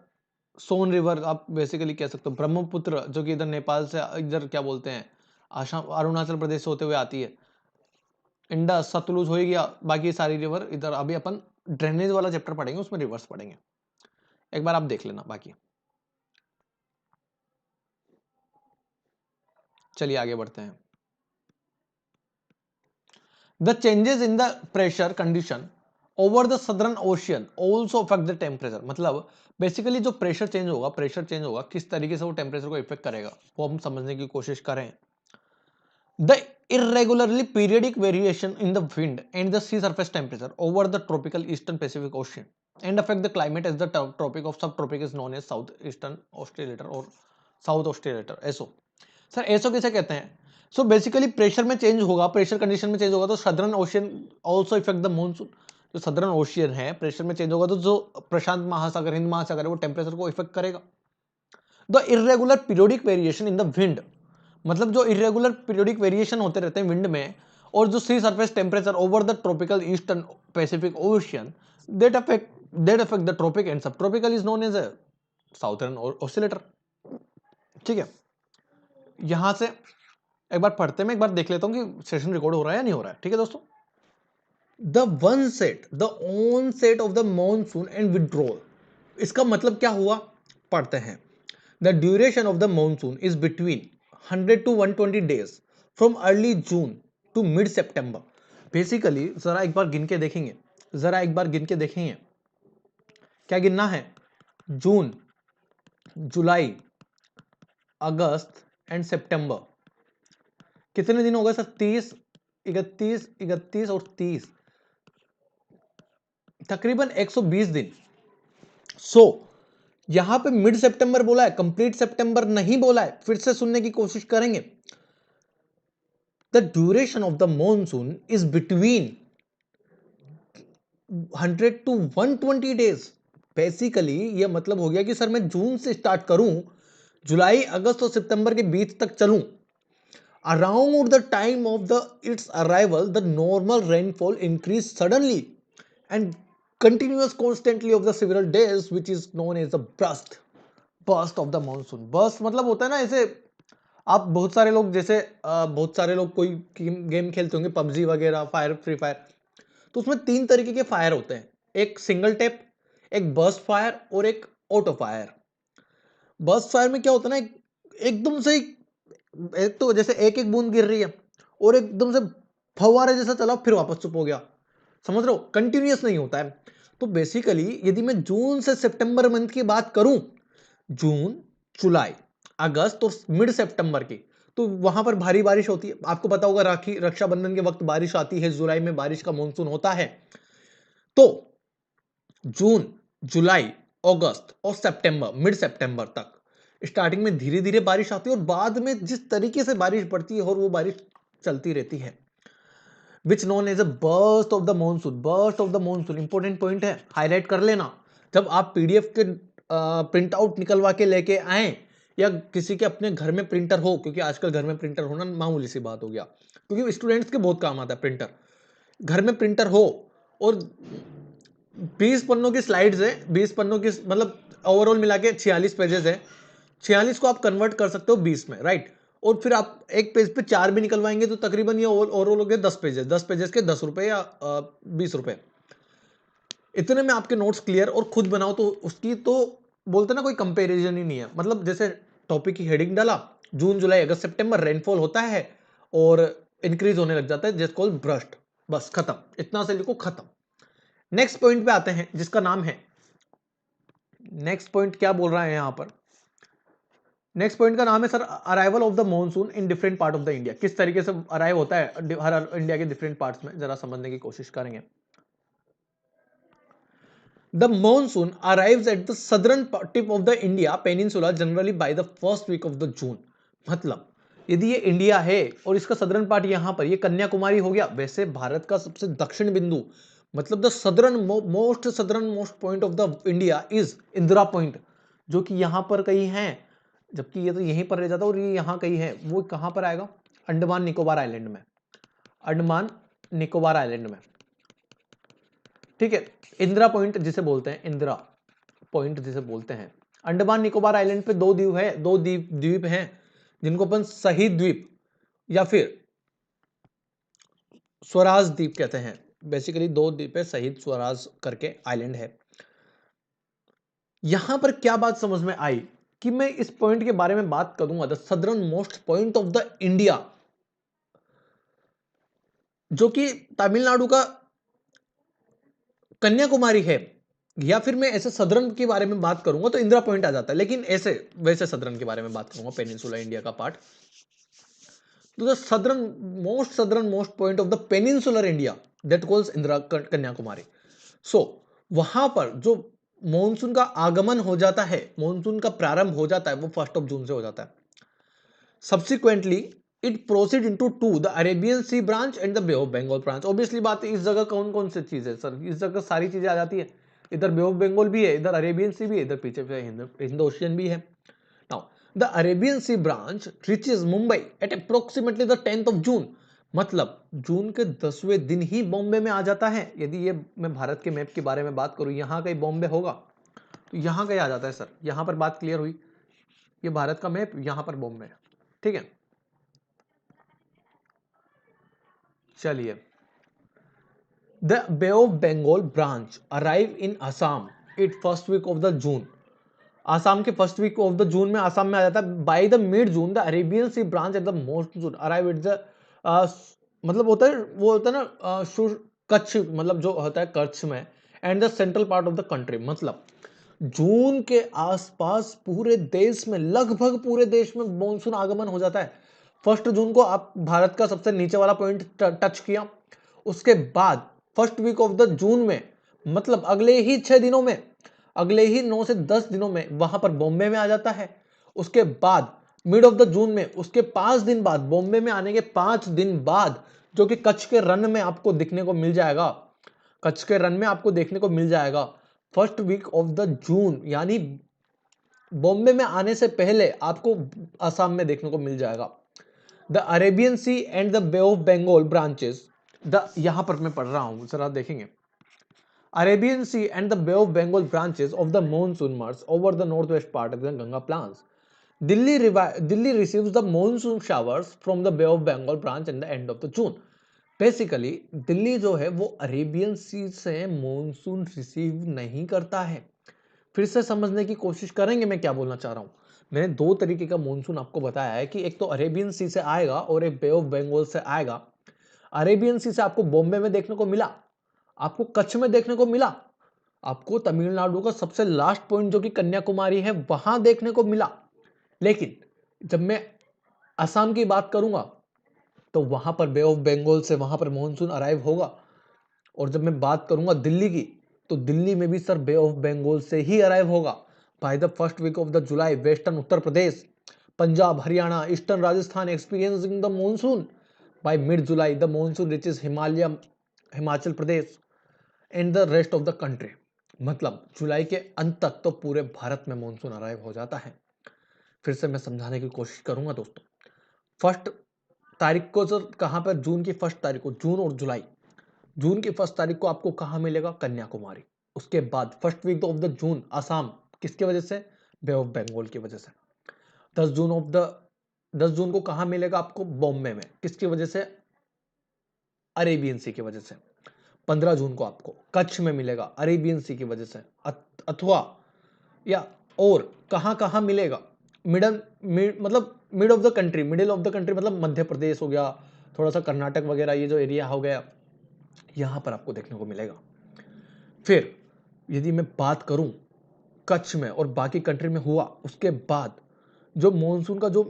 Son river आप बेसिकली कह सकते हो, ब्रह्मपुत्र जो कि इधर नेपाल से, इधर क्या बोलते हैं, आसाम अरुणाचल प्रदेश से होते हुए आती है, इंडस, सतलुज हो ही गया, बाकी सारी रिवर इधर, अभी अपन ड्रेनेज वाला चैप्टर पढ़ेंगे उसमें रिवर्स पढ़ेंगे, एक बार आप देख लेना बाकी। चलिए आगे बढ़ते हैं। The changes in the pressure condition over the southern ocean also affect the temperature, मतलब बेसिकली जो प्रेशर चेंज होगा, प्रेशर चेंज होगा, किस तरीके से वो टेम्परेचर को इफेक्ट करेगा वो हम समझने की कोशिश करें। The irregularly periodic variation in the wind and the sea surface temperature over the tropical eastern Pacific Ocean and affect the climate as the tropic of subtropic is known as southeastern oscillator or south oscillator SO। Sir SO किसे कहते हैं? So basically pressure में change होगा, pressure condition में change होगा तो southern ocean also effect the monsoon, जो southern ocean है प्रेशर में चेंज होगा तो जो प्रशांत महासागर, हिंद महासागर है वो टेम्परेचर को इफेक्ट करेगा। The irregular periodic variation in the wind, मतलब जो इरेगुलर पीरियोडिक वेरिएशन होते रहते हैं विंड में, और जो sea surface temperature over the tropical eastern Pacific ocean that affect the tropic and sub tropical is known as a southern oscillator. ठीक है, यहां से एक बार पढ़ते हैं, मैं एक बार देख लेता हूं कि सेशन रिकॉर्ड हो रहा है या नहीं हो रहा है। ठीक है दोस्तों, the onset of the monsoon and withdrawal, इसका मतलब क्या हुआ, पढ़ते हैं। The duration of the monsoon is between 100 to 120 days from early June to mid September। Basically जरा एक बार गिन के देखेंगे, जरा एक बार गिन के देखेंगे, क्या गिनना है, जून, जुलाई, अगस्त एंड सितंबर, कितने दिन हो गए सर, 30, 31, 31 और 30, तकरीबन 120 दिन। सो यहां पे मिड सितंबर बोला है, कंप्लीट सितंबर नहीं बोला है, फिर से सुनने की कोशिश करेंगे। The duration of the monsoon is between 100 to 120 days. Basically ये मतलब हो गया कि सर मैं जून से स्टार्ट करूं, जुलाई, अगस्त और सितंबर के बीच तक चलूं, around the time of the its arrival the normal rainfall increase suddenly and continuous constantly of the several days which is known as the burst of the monsoon. Burst मतलब होता है ना, ऐसे आप बहुत सारे लोग, जैसे बहुत सारे लोग कोई गेम खेलते होंगे, पबजी वगैरह, फायर, फ्री फायर, तो उसमें 3 तरीके के फायर होते हैं, एक सिंगल टैप, एक बर्स्ट फायर और एक ऑटो फायर। बर्स्ट फायर में क्या होता है ना, एकदम से एक तो जैसे एक एक बूंद गिर रही है और एकदम से फव्वारे जैसा चला फिर वापस चुप हो गया, समझ रहे हो, कंटिन्यूअस नहीं होता है। तो बेसिकली यदि मैं जून से सितंबर मंथ की बात करूं, जून, जुलाई, अगस्त और मिड सितंबर की, तो वहां पर भारी बारिश होती है। आपको पता होगा राखी, रक्षाबंधन के वक्त बारिश आती है, जुलाई में बारिश का मॉनसून होता है। तो जून, जुलाई, अगस्त और सितंबर, मिड सितंबर तक स्टार्टिंग में धीरे धीरे बारिश आती है और बाद में जिस तरीके से बारिश पड़ती है और वो बारिश चलती रहती है, which known as a burst of the monsoon. Burst of the monsoon important point है, हाईलाइट कर लेना। जब आप पीडीएफ के प्रिंट आउट निकलवा के लेके आए या किसी के अपने घर में प्रिंटर हो, क्योंकि आजकल घर में प्रिंटर होना मामूली सी बात हो गया, क्योंकि स्टूडेंट्स के बहुत काम आता है प्रिंटर, घर में प्रिंटर हो और 20 पन्नों की स्लाइड्स है, 20 पन्नों की, मतलब ओवरऑल मिला के 46 पेजेस है, 46 को आप कन्वर्ट कर सकते हो 20 में, राइट। और फिर आप एक पेज पे 4 भी निकलवाएंगे तो तकरीबन ये ओवरऑल हो गया 10 पेजेस, 10 पेजेस के 10 रुपए या 20 रुपए, इतने में आपके नोट्स क्लियर। और खुद बनाओ तो उसकी तो बोलते ना कोई कंपैरिजन ही नहीं है। मतलब जैसे टॉपिक की हेडिंग डाला, जून, जुलाई, अगस्त, सितंबर रेनफॉल होता है और इंक्रीज होने लग जाता है, जस्ट कॉल ब्रस्ट, बस खत्म, इतना से लिखो खत्म। नेक्स्ट पॉइंट पे आते हैं जिसका नाम है, नेक्स्ट पॉइंट क्या बोल रहा है यहां पर, नेक्स्ट पॉइंट का नाम है sir arrival of the monsoon in different part of the India. किस तरीके से अराइव होता है हर इंडिया के डिफरेंट पार्ट्स में, जरा समझने की कोशिश करेंगे। The monsoon arrives at the southern tip of the India peninsula generally by the first week of the June. मतलब यदि ये इंडिया है और इसका सदर्न पार्ट यहां पर, ये कन्याकुमारी हो गया। वैसे भारत का सबसे दक्षिण बिंदु, मतलब the southern most point of the India is Indira point, जो कि यहां पर कहीं है, जबकि ये तो यहीं पर रह जाता और ये यहां कहीं है। वो कहां पर आएगा? अंडमान निकोबार आइलैंड में, अंडमान निकोबार आइलैंड में, ठीक है। इंदिरा पॉइंट जिसे बोलते हैं, इंदिरा पॉइंट जिसे बोलते हैं। अंडमान निकोबार आइलैंड पे दो द्वीप है, दो द्वीप हैं जिनको अपन शहीद द्वीप या फिर स्वराज द्वीप कहते हैं। बेसिकली दो द्वीप है, शहीद स्वराज करके आइलैंड है। यहां पर क्या बात समझ में आई कि मैं इस पॉइंट के बारे में बात करूंगा, the southern most point of the India, जो कि तमिलनाडु का कन्याकुमारी है। या फिर मैं ऐसे सदर्न के बारे में बात करूंगा तो इंदिरा पॉइंट आ जाता है, लेकिन ऐसे वैसे सदर्न के बारे में बात करूंगा, पेनिनसुला इंडिया का पार्ट। तो the southern most point of the peninsular India that calls Indira Kanyakumari. So वहां पर जो मॉनसून का आगमन हो जाता है, मॉनसून का प्रारंभ हो जाता है, वो 1 जून से हो जाता है। Subsequently it proceed into to the Arabian sea branch and the bay of Bengal branch. Obviously बात है, इस जगह कौन कौन सी चीज है सर? इस जगह सारी चीजें आ जाती है। इधर बे ऑफ बंगाल भी है, इधर अरेबियन सी भी है, इधर पीछे हिंद ओशियन भी है। Now the Arabian sea branch reaches Mumbai at approximately the 10th of June। मतलब जून के 10वें दिन ही बॉम्बे में आ जाता है। यदि ये मैं भारत के मैप के बारे में बात करूं, यहां कहीं बॉम्बे होगा तो यहां कहीं आ जाता है सर। यहां पर बात क्लियर हुई, ये भारत का मैप, यहां पर बॉम्बे है, ठीक है। चलिए, the bay of Bengal branch arrive in Assam it first week of the June. Assam के first week of the June में आसाम में आ जाता है। By the mid June the Arabian sea branch at the most June arrive at the, मतलब होता है, वो होता है ना, कच्छ, मतलब जो होता है कच्छ में, and the central part of the country. मतलब जून के आसपास पूरे देश में, लगभग पूरे देश में मॉनसून आगमन हो जाता है। 1 जून को आप भारत का सबसे नीचे वाला पॉइंट टच किया, उसके बाद 1st week of the June में, मतलब अगले ही 6 दिनों में, अगले ही 9 से 10 दिनों में वहां पर बॉम्बे में आ जाता है। उसके बाद मिड ऑफ द जून में, उसके 5 दिन बाद, बॉम्बे में आने के 5 दिन बाद, जो कि कच्छ के रन में आपको दिखने को मिल जाएगा, कच्छ के रन में आपको देखने को मिल जाएगा 1st वीक ऑफ द जून, यानी बॉम्बे में आने से पहले आपको असम में देखने को मिल जाएगा। The Arabian sea and the bay of Bengal branches, the यहां पर मैं पढ़ रहा हूं, जरा देखेंगे। Arabian Sea and the Bay of Bengal branches of the monsoon march over the northwest part of the Ganga Plains. Delhi receives the monsoon showers from the Bay of Bengal branch at the end of the June. Basically Delhi जो है वो Arabian सी से monsoon receive नहीं करता है। फिर से समझने की कोशिश करेंगे मैं क्या बोलना चाह रहा हूं। मैंने दो तरीके का मॉनसून आपको बताया है कि एक तो अरेबियन सी से आएगा और एक बे ऑफ बंगाल से आएगा। अरेबियन सी से आपको बॉम्बे में देखने को मिला, आपको कच्छ में देखने को मिला, आपको तमिलनाडु का सबसे लास्ट पॉइंट जो कि कन्याकुमारी है वहां देखने को मिला। लेकिन जब मैं असम की बात करूंगा तो वहां पर बे ऑफ बंगाल से वहां पर मॉनसून अराइव होगा। और जब मैं बात करूंगा दिल्ली की, तो दिल्ली में भी सर बे ऑफ बंगाल से ही अराइव होगा। By the 1st week of the July western Uttar Pradesh, Punjab, Haryana, eastern Rajasthan experiencing the monsoon. By mid July the monsoon reaches Himachal Pradesh and the rest of the country. मतलब जुलाई के अंत तक तो पूरे भारत में मॉनसून अराइव हो जाता है। फिर से मैं समझाने की कोशिश करूंगा दोस्तों। 1 तारीख को सर कहां पर? जून की 1 तारीख को, जून और जुलाई, जून की 1 तारीख को आपको कहां मिलेगा? कन्याकुमारी। उसके बाद 1st week of the June Assam, किसकी वजह से? बे ऑफ बंगाल की वजह से। 10 जून को कहां मिलेगा आपको? बॉम्बे में, किसकी वजह से? अरेबियन सी की वजह से। 15 जून को आपको कच्छ में मिलेगा अरेबियन सी की वजह से। अथवा या और कहां कहां मिलेगा? मतलब mid of the country, middle of the country, मतलब मध्य प्रदेश हो गया, थोड़ा सा कर्नाटक वगैरह, ये जो एरिया हो गया, यहां पर आपको देखने को मिलेगा। फिर यदि मैं बात करूं कच्छ में और बाकी कंट्री में हुआ, उसके बाद जो मॉनसून का जो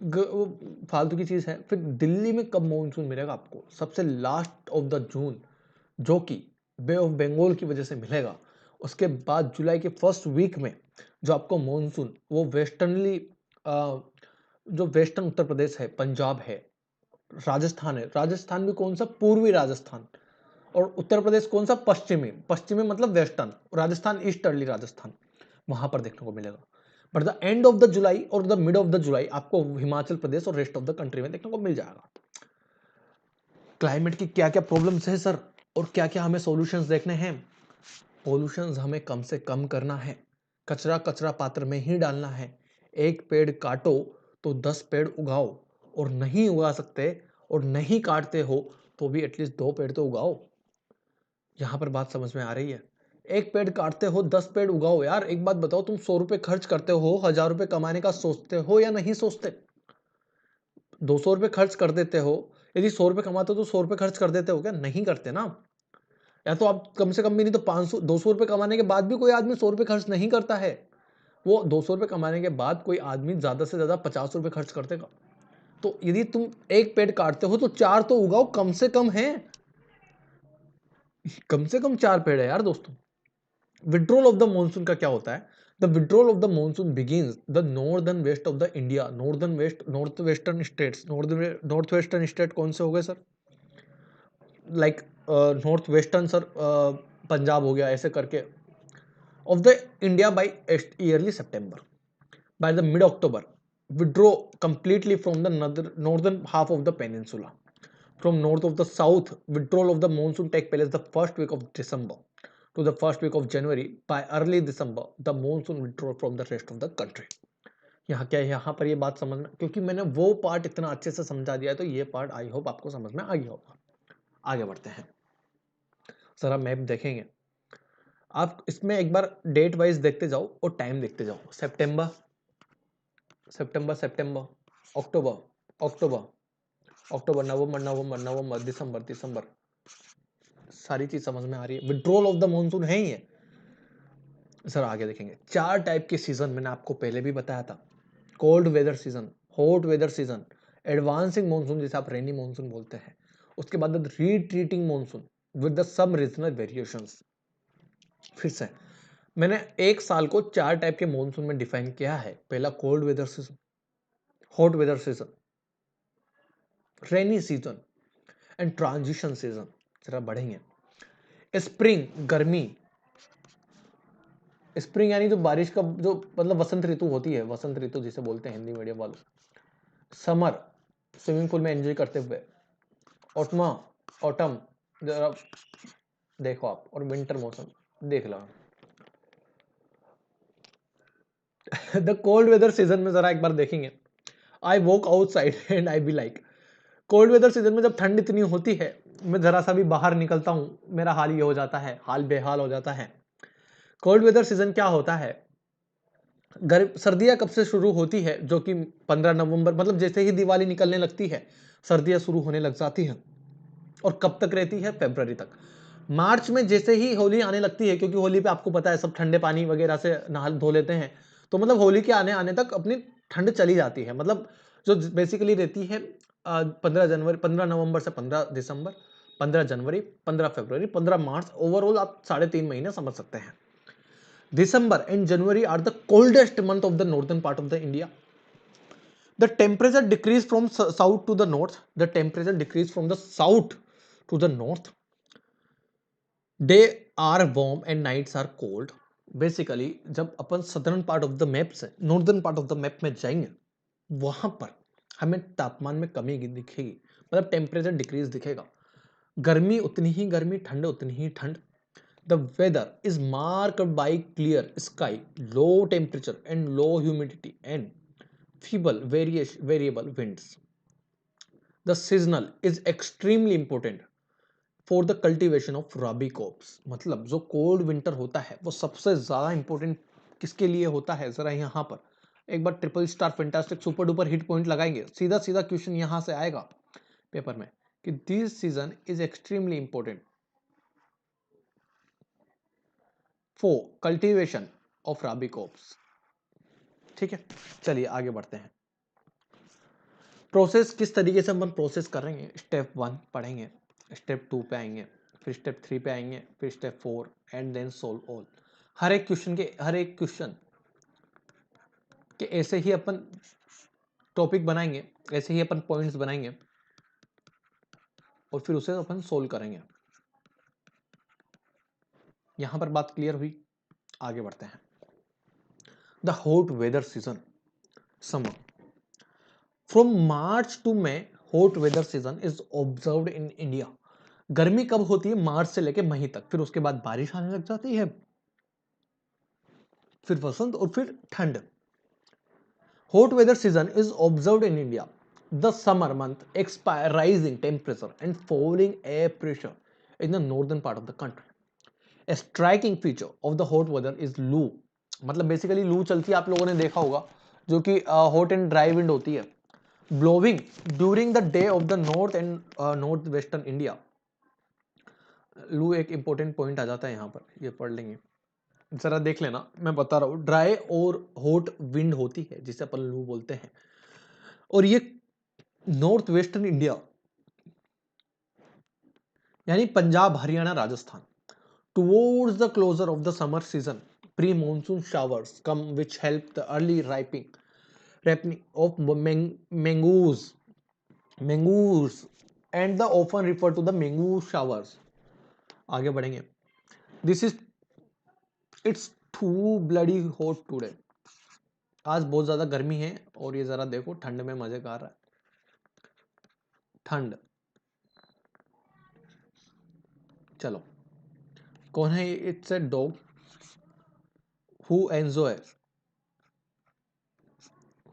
फालतू की चीज है, फिर दिल्ली में कब मॉनसून मिलेगा आपको? सबसे लास्ट ऑफ द जून, जो कि बे ऑफ बंगाल की वजह से मिलेगा। उसके बाद जुलाई के 1st वीक में जो आपको मॉनसून वो वेस्टर्नली जो वेस्टर्न उत्तर प्रदेश है, पंजाब है, राजस्थान है, राजस्थान भी कौन सा, पूर्वी राजस्थान, और उत्तर प्रदेश कौन सा, पश्चिमी, पश्चिमी मतलब वेस्टर्न, राजस्थान ईस्टर्ली राजस्थान, वहां पर देखने को मिलेगा। But the end of the July और the mid of the July आपको हिमाचल प्रदेश और रेस्ट ऑफ द कंट्री में देखने को मिल जाएगा। क्लाइमेट की क्या क्या प्रॉब्लम्स है सर, और क्या क्या हमें सॉल्यूशंस देखने हैं। पॉल्यूशंस हमें कम से कम करना है, कचरा कचरा पात्र में ही डालना है, एक पेड़ काटो तो 10 पेड़ उगाओ, और नहीं उगा सकते और नहीं काटते हो तो भी एटलीस्ट 2 पेड़ तो उगाओ। यहां पर बात समझ में आ रही है। एक पेड़ काटते हो 10 पेड़ उगाओ। यार एक बात बताओ, तुम 100 रुपए खर्च करते हो, 1000 रुपए कमाने का सोचते हो या नहीं सोचते। 200 रुपए खर्च कर देते हो, यदि 100 रुपए कमाते हो तो 100 रुपए खर्च कर देते हो क्या, नहीं करते ना। या तो आप कम से कम भी नहीं तो 500 200 रुपए कमाने के बाद भी कोई आदमी 100 रुपए खर्च नहीं करता है। वो 200 रुपए कमाने के बाद कोई आदमी ज्यादा से ज्यादा 50 रुपए खर्च कर देगा। तो यदि तुम एक पेड़ काटते हो तो 4 तो उगाओ, कम से कम है, कम से कम 4 पेड़ है यार दोस्तों। विड्रॉल ऑफ द मॉनसून का क्या होता है। The withdrawal of the monsoon begins the northern west of the India, northern west, north western states, north western state कौन से हो गए sir, like north western sir, Punjab हो गया, ऐसे करके, of the India by early September, by the mid October withdraw completely from the northern half of the peninsula. From north of the south, withdrawal of the monsoon take place the first week of December to the first week of January. By early December, the monsoon withdraw from the rest of the country. यहाँ क्या है, यहाँ पर ये बात समझना, क्योंकि मैंने वो पार्ट इतना अच्छे से समझा दिया है तो ये पार्ट आई होप आपको समझ में आ गया होगा। आगे बढ़ते हैं, जरा मैप देखेंगे। आप इसमें एक बार डेट वाइज देखते जाओ और टाइम देखते जाओ। सितंबर, सितंबर, सितंबर, अक्टूबर, अक्टूबर, अक्टूबर, नवंबर, नवंबर, नवंबर, दिसंबर, दिसंबर, सारी चीज समझ में आ रही है। विड्रॉल ऑफ द मॉनसून है ही है सर। आगे देखेंगे, 4 टाइप के सीजन मैंने आपको पहले भी बताया था। Cold weather season, hot weather season, advancing monsoon जिसे आप रेनी मॉनसून बोलते हैं, उसके बाद retreating monsoon with the some regional variations. फिर से मैंने एक साल को 4 टाइप के मॉनसून में डिफाइन किया है। पहला cold weather season, hot weather season, rainy season and transition season. जरा बढ़ेंगे, स्प्रिंग गर्मी, स्प्रिंग यानी जो बारिश का जो मतलब वसंत ऋतु होती है, वसंत ऋतु जिसे बोलते हैं हिंदी मीडियम वालों। समर, स्विमिंग पूल में एंजॉय करते हुए। ऑटमा, ऑटम, जरा देखो आप, और विंटर मौसम देख लो। द कोल्ड वेदर सीजन में जरा एक बार देखेंगे। I walk outside and I be like, cold weather season में जब ठंड इतनी होती है, मैं जरा सा भी बाहर निकलता हूं, मेरा हाल ये हो जाता है, हाल बेहाल हो जाता है। कोल्ड वेदर सीजन क्या होता है, सर्दियां कब से शुरू होती है, जो कि 15 नवंबर, मतलब जैसे ही दिवाली निकलने लगती है सर्दियां शुरू होने लग जाती हैं, और कब तक रहती है, फरवरी तक। मार्च में जैसे ही होली आने लगती है, क्योंकि होली पे आपको पता है सब ठंडे पानी वगैरह से नहा धो लेते हैं, तो मतलब होली के आने आने तक अपनी ठंड चली जाती है। मतलब जो बेसिकली रहती है 15 जनवरी, 15 नवंबर से 15 दिसंबर, 15 जनवरी, 15 फरवरी, 15 मार्च, ओवरऑल आप 3.5 महीने समझ सकते हैं। December and January are the coldest month of the northern part of the India. The temperature decrease from south to the north. The temperature decrease from the south to the north. Day are warm and nights are cold. Basically, जब अपन southern part of the map से northern part of the map में जाएंगे, वहां पर हमें तापमान में कमी दिखेगी, मतलब टेम्परेचर डिक्रीज दिखेगा। गर्मी उतनी ही गर्मी, ठंड उतनी ही ठंड। The weather is marked by clear sky, low temperature and low humidity and feeble variable winds. The seasonal is extremely important for the cultivation of rabi crops. मतलब जो कोल्ड विंटर होता है वो सबसे ज्यादा इंपॉर्टेंट किसके लिए होता है, जरा यहाँ पर एक बार triple star fantastic super duper hit point लगाएंगे, सीधा सीधा क्वेश्चन यहाँ से आएगा पेपर में कि this season is extremely important for cultivation of rabi crops. ठीक है, चलिए आगे बढ़ते हैं। प्रोसेस किस तरीके से हम प्रोसेस करेंगे, स्टेप 1 पढ़ेंगे, स्टेप 2 पे आएंगे, फिर स्टेप 3 पे आएंगे, फिर step 4 and then solve all. हर एक क्वेश्चन के ऐसे ही अपन टॉपिक बनाएंगे, ऐसे ही अपन पॉइंट्स बनाएंगे और फिर उसे अपन सोल्व करेंगे। यहां पर बात क्लियर हुई, आगे बढ़ते हैं। The hot weather season, summer. From March to May hot weather season is observed in India. गर्मी कब होती है? मार्च से लेकर मई तक, फिर उसके बाद बारिश आने लग जाती है, फिर वसंत और फिर ठंड। Hot weather season is observed in India the summer month expire rising temperature and falling air pressure in the northern part of the country. A striking feature of the hot weather is लू। मतलब basically लू चलती है, आप लोगों ने देखा होगा, जो कि हॉट एंड ड्राई विंड होती है, blowing during the day of the north and north western India. लू एक इंपॉर्टेंट पॉइंट आ जाता है यहाँ पर, ये पढ़ लेंगे, जरा देख लेना, मैं बता रहा हूँ। ड्राई और हॉट विंड होती है जिसे अपन लू बोलते हैं, और ये नॉर्थ वेस्टर्न इंडिया यानी Punjab, Haryana, Rajasthan. Towards the closer of the summer season, pre-monsoon showers come which help the early ripening of mangoes and the often referred to the mango showers. आगे बढ़ेंगे। This is it's too bloody hot today. आज बहुत ज्यादा गर्मी है, और ये जरा देखो ठंड में मजे कर रहा है। ठंड, चलो, कौन है? It's a dog who enjoys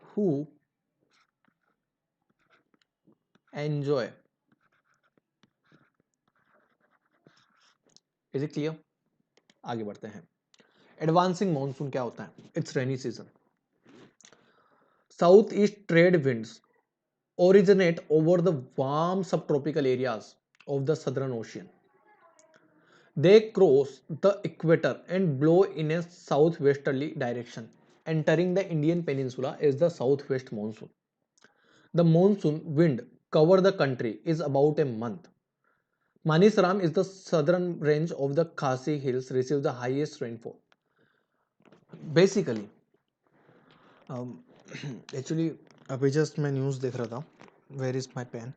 who enjoy is it clear? आगे बढ़ते हैं। एडवांसिंग मॉनसून क्या होता है? It's rainy season. South east trade winds originate over the warm subtropical areas of the southern ocean. They cross the equator and blow in a southwesterly direction. Entering the Indian peninsula is the southwest monsoon. The monsoon wind cover the country is about a month. Manisaram is the southern range of the Khasi hills receive the highest rainfall. Basically, actually अभी just मैं news देख रहा था, where is my pen.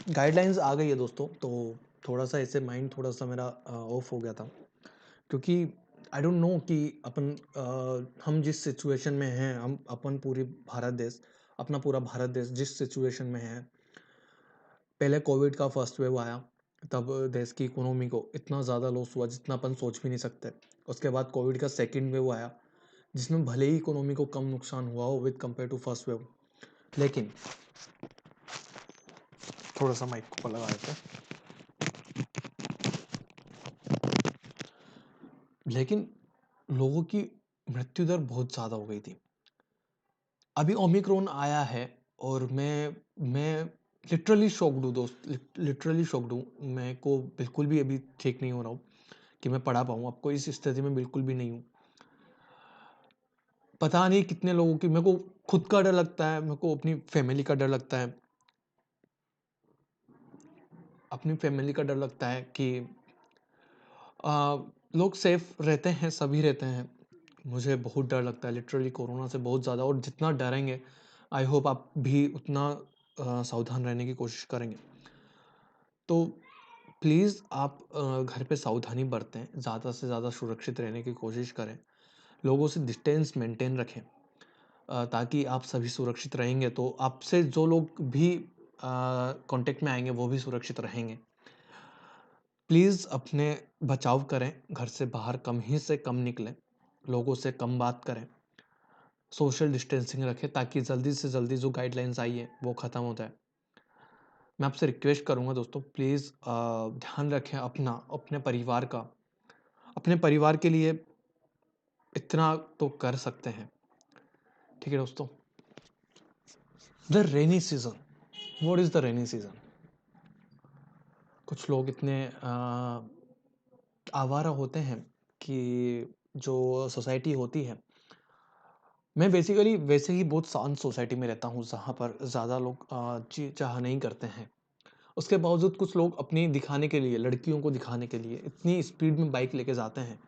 Guidelines आ गई है दोस्तों, तो थोड़ा सा ऐसे माइंड थोड़ा सा मेरा ऑफ हो गया था, क्योंकि आई डोंट नो कि अपन हम जिस सिचुएशन में हैं, हम अपन पूरी भारत देश, अपना पूरा भारत देश जिस सिचुएशन में है, पहले कोविड का फर्स्ट वेव आया, तब देश की इकोनॉमी को इतना ज़्यादा लॉस हुआ जितना अपन सोच भी नहीं सकते। उसके बाद कोविड का सेकेंड वेव आया, जिसमें भले ही इकोनॉमी को कम नुकसान हुआ हो with compare to first wave, लेकिन थोड़ा सा माइक को लगा देते हैं, लेकिन लोगों की मृत्यु दर बहुत ज़्यादा हो गई थी। अभी ओमिक्रॉन आया है, और मैं लिटरली शॉक्ड हूँ दोस्त, लिटरली शॉक्ड हूँ। मैं को बिल्कुल भी अभी ठीक नहीं हो रहा हूँ कि मैं पढ़ा पाऊँ आपको, इस स्थिति में बिल्कुल भी नहीं हूँ। पता नहीं कितने लोगों की, मेरे को खुद का डर लगता है, मेरे को अपनी फैमिली का डर लगता है, अपनी फैमिली का डर लगता है कि लोग सेफ रहते हैं, सभी रहते हैं। मुझे बहुत डर लगता है लिटरली कोरोना से, बहुत ज़्यादा, और जितना डरेंगे आई होप आप भी उतना सावधान रहने की कोशिश करेंगे। तो प्लीज़ आप घर पे सावधानी बरतें, ज़्यादा से ज़्यादा सुरक्षित रहने की कोशिश करें, लोगों से डिस्टेंस मेंटेन रखें, ताकि आप सभी सुरक्षित रहेंगे तो आपसे जो लोग भी कांटेक्ट में आएंगे वो भी सुरक्षित रहेंगे। प्लीज़ अपने बचाव करें, घर से बाहर कम ही से कम निकलें, लोगों से कम बात करें, सोशल डिस्टेंसिंग रखें, ताकि जल्दी से जल्दी जो गाइडलाइंस आई है वो ख़त्म हो जाए। मैं आपसे रिक्वेस्ट करूंगा दोस्तों, प्लीज़ ध्यान रखें अपना, अपने परिवार का। अपने परिवार के लिए इतना तो कर सकते हैं, ठीक है दोस्तों। The rainy season, what is the rainy season? कुछ लोग इतने आवारा होते हैं कि जो सोसाइटी होती है, मैं बेसिकली वैसे ही बहुत शांत सोसाइटी में रहता हूँ, जहाँ पर ज़्यादा लोग चाह नहीं करते हैं। उसके बावजूद कुछ लोग अपनी दिखाने के लिए, लड़कियों को दिखाने के लिए इतनी स्पीड में बाइक लेके जाते हैं,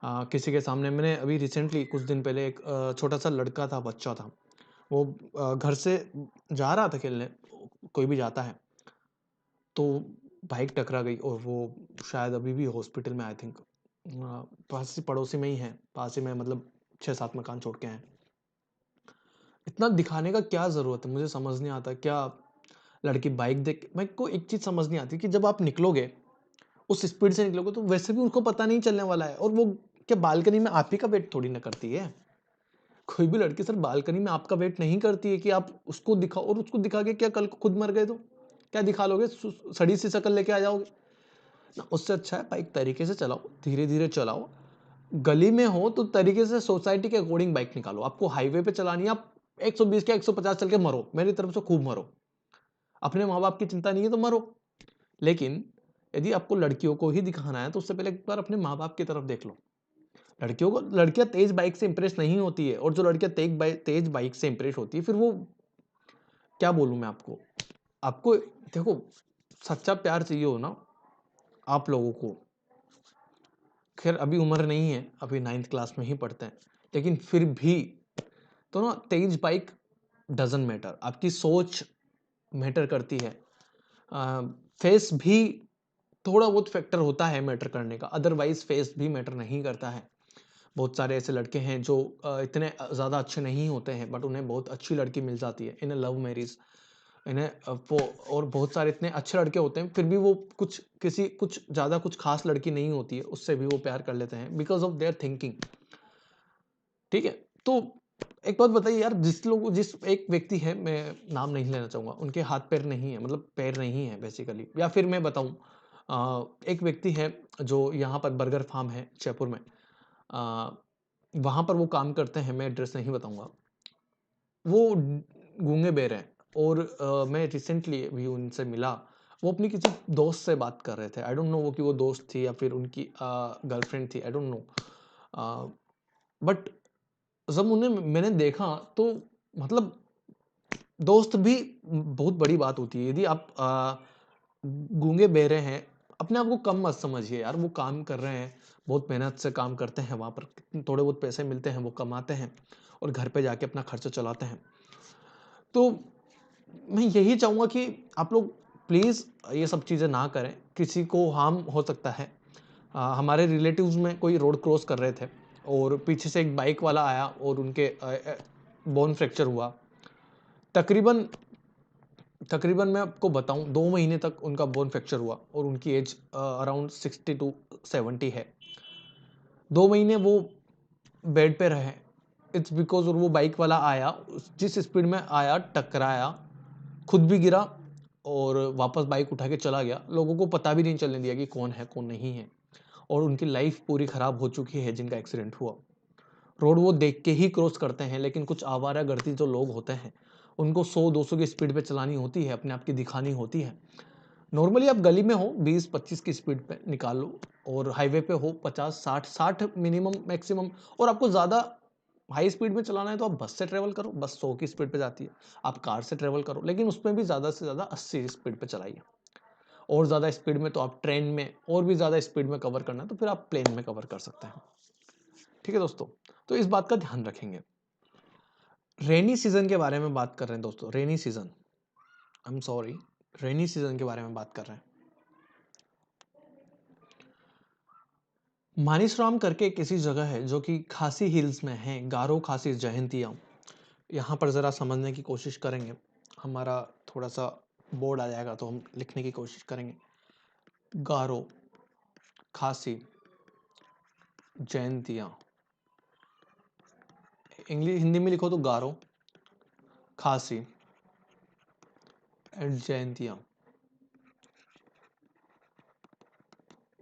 किसी के सामने मैंने अभी रिसेंटली कुछ दिन पहले एक छोटा सा लड़का था, बच्चा था, वो घर से जा रहा था खेलने, कोई भी जाता है, तो बाइक टकरा गई और वो शायद अभी भी हॉस्पिटल में, आई थिंक पास ही पड़ोसी में ही है, पास ही में, मतलब 6-7 मकान छोड़ के हैं। इतना दिखाने का क्या जरूरत है, मुझे समझ नहीं आता। क्या लड़की बाइक देख, मेरे को एक चीज समझ नहीं आती कि जब आप निकलोगे उस स्पीड से निकलोगे तो वैसे भी उसको पता नहीं चलने वाला है, और वो क्या बालकनी में आप ही का वेट थोड़ी ना करती है। कोई भी लड़की सर बालकनी में आपका वेट नहीं करती है कि आप उसको दिखाओ, और उसको दिखा के क्या कल को खुद मर गए तो क्या दिखा लोगे, सड़ी सी शक्ल लेके आ जाओगे ना। उससे अच्छा है बाइक तरीके से चलाओ, धीरे धीरे चलाओ। गली में हो तो तरीके से सोसाइटी के अकॉर्डिंग बाइक निकालो। आपको हाईवे पे चलानी है, आप 120 के 150 चल के मरो, मेरी तरफ से खूब मरो, अपने माँ बाप की चिंता नहीं है तो मरो। लेकिन यदि आपको लड़कियों को ही दिखाना है तो उससे पहले एक बार अपने माँ बाप की तरफ देख लो। लड़कियां तेज बाइक से इंप्रेस नहीं होती है, और जो लड़कियां तेज बाइक से इंप्रेस होती है, फिर वो क्या बोलूं मैं आपको। आपको देखो, सच्चा प्यार चाहिए हो ना आप लोगों को, खैर अभी उम्र नहीं है, अभी 9th क्लास में ही पढ़ते हैं, लेकिन फिर भी तो ना तेज बाइक डजंट मैटर, आपकी सोच मैटर करती है। फेस भी थोड़ा बहुत फैक्टर होता है मैटर करने का, अदरवाइज फेस भी मैटर नहीं करता है। बहुत सारे ऐसे लड़के हैं जो इतने ज़्यादा अच्छे नहीं होते हैं, बट उन्हें बहुत अच्छी लड़की मिल जाती है इन लव मैरिज, इन्हें वो, और बहुत सारे इतने अच्छे लड़के होते हैं फिर भी वो कुछ ज़्यादा कुछ खास लड़की नहीं होती है, उससे भी वो प्यार कर लेते हैं बिकॉज ऑफ देयर थिंकिंग। ठीक है, तो एक बात बताइए यार, जिस एक व्यक्ति है, मैं नाम नहीं लेना चाहूंगा, उनके हाथ पैर नहीं है, मतलब पैर नहीं है बेसिकली, या फिर मैं बताऊं, एक व्यक्ति है जो यहाँ पर बर्गर फार्म है जयपुर में, वहां पर वो काम करते हैं, मैं एड्रेस नहीं बताऊंगा, वो गूंगे बेर हैं, और मैं रिसेंटली भी उनसे मिला। वो अपनी किसी दोस्त से बात कर रहे थे, आई डोंट नो वो कि वो दोस्त थी या फिर उनकी गर्लफ्रेंड थी, आई डोंट नो, बट जब उन्हें मैंने देखा तो मतलब दोस्त भी बहुत बड़ी बात होती है। यदि आप गूंगे बहरे हैं, अपने आप को कम मत समझिए यार, वो काम कर रहे हैं, बहुत मेहनत से काम करते हैं, वहां पर थोड़े बहुत पैसे मिलते हैं, वो कमाते हैं और घर पे जाके अपना खर्चा चलाते हैं। तो मैं यही चाहूंगा कि आप लोग प्लीज ये सब चीजें ना करें, किसी को हार्म हो सकता है। हमारे रिलेटिव्स में कोई रोड क्रॉस कर रहे थे और पीछे से एक बाइक वाला आया और उनके बोन फ्रैक्चर हुआ। तकरीबन तकरीबन मैं आपको बताऊं 2 महीने तक उनका बोन फ्रैक्चर हुआ, और उनकी एज अराउंड 60 to 70 है। 2 महीने वो बेड पे रहे, इट्स बिकॉज वो बाइक वाला आया, जिस स्पीड में आया टकराया, खुद भी गिरा और वापस बाइक उठा के चला गया, लोगों को पता भी नहीं चलने दिया कि कौन है कौन नहीं है, और उनकी लाइफ पूरी खराब हो चुकी है जिनका एक्सीडेंट हुआ। रोड वो देख के ही क्रॉस करते हैं, लेकिन कुछ आवारा गर्दी जो लोग होते हैं उनको 100-200 की स्पीड पे चलानी होती है, अपने आप की दिखानी होती है। नॉर्मली आप गली में हो 20-25 की स्पीड पे निकाल लो, और हाईवे पे हो 50-60 मिनिमम मैक्सिमम, और आपको ज़्यादा हाई स्पीड में चलाना है तो आप बस से ट्रेवल करो, बस 100 की स्पीड पे जाती है। आप कार से ट्रेवल करो, लेकिन उसमें भी ज़्यादा से ज़्यादा 80 स्पीड पे चलाइए। और ज़्यादा स्पीड में तो आप ट्रेन में, और भी ज़्यादा स्पीड में कवर करना है तो फिर आप प्लेन में कवर कर सकते हैं। ठीक है दोस्तों, तो इस बात का ध्यान रखेंगे। रेनी सीजन के बारे में बात कर रहे हैं दोस्तों, rainy season, I am sorry, rainy season के बारे में बात कर रहे हैं। मानिसराम करके किसी जगह है जो कि खासी हिल्स में है, गारो खासी जयंतिया। यहाँ पर ज़रा समझने की कोशिश करेंगे, हमारा थोड़ा सा बोर्ड आ जाएगा तो हम लिखने की कोशिश करेंगे। गारो खासी जयंतिया, इंग्लिश हिंदी में लिखो तो गारो खासी एंड जयंतिया।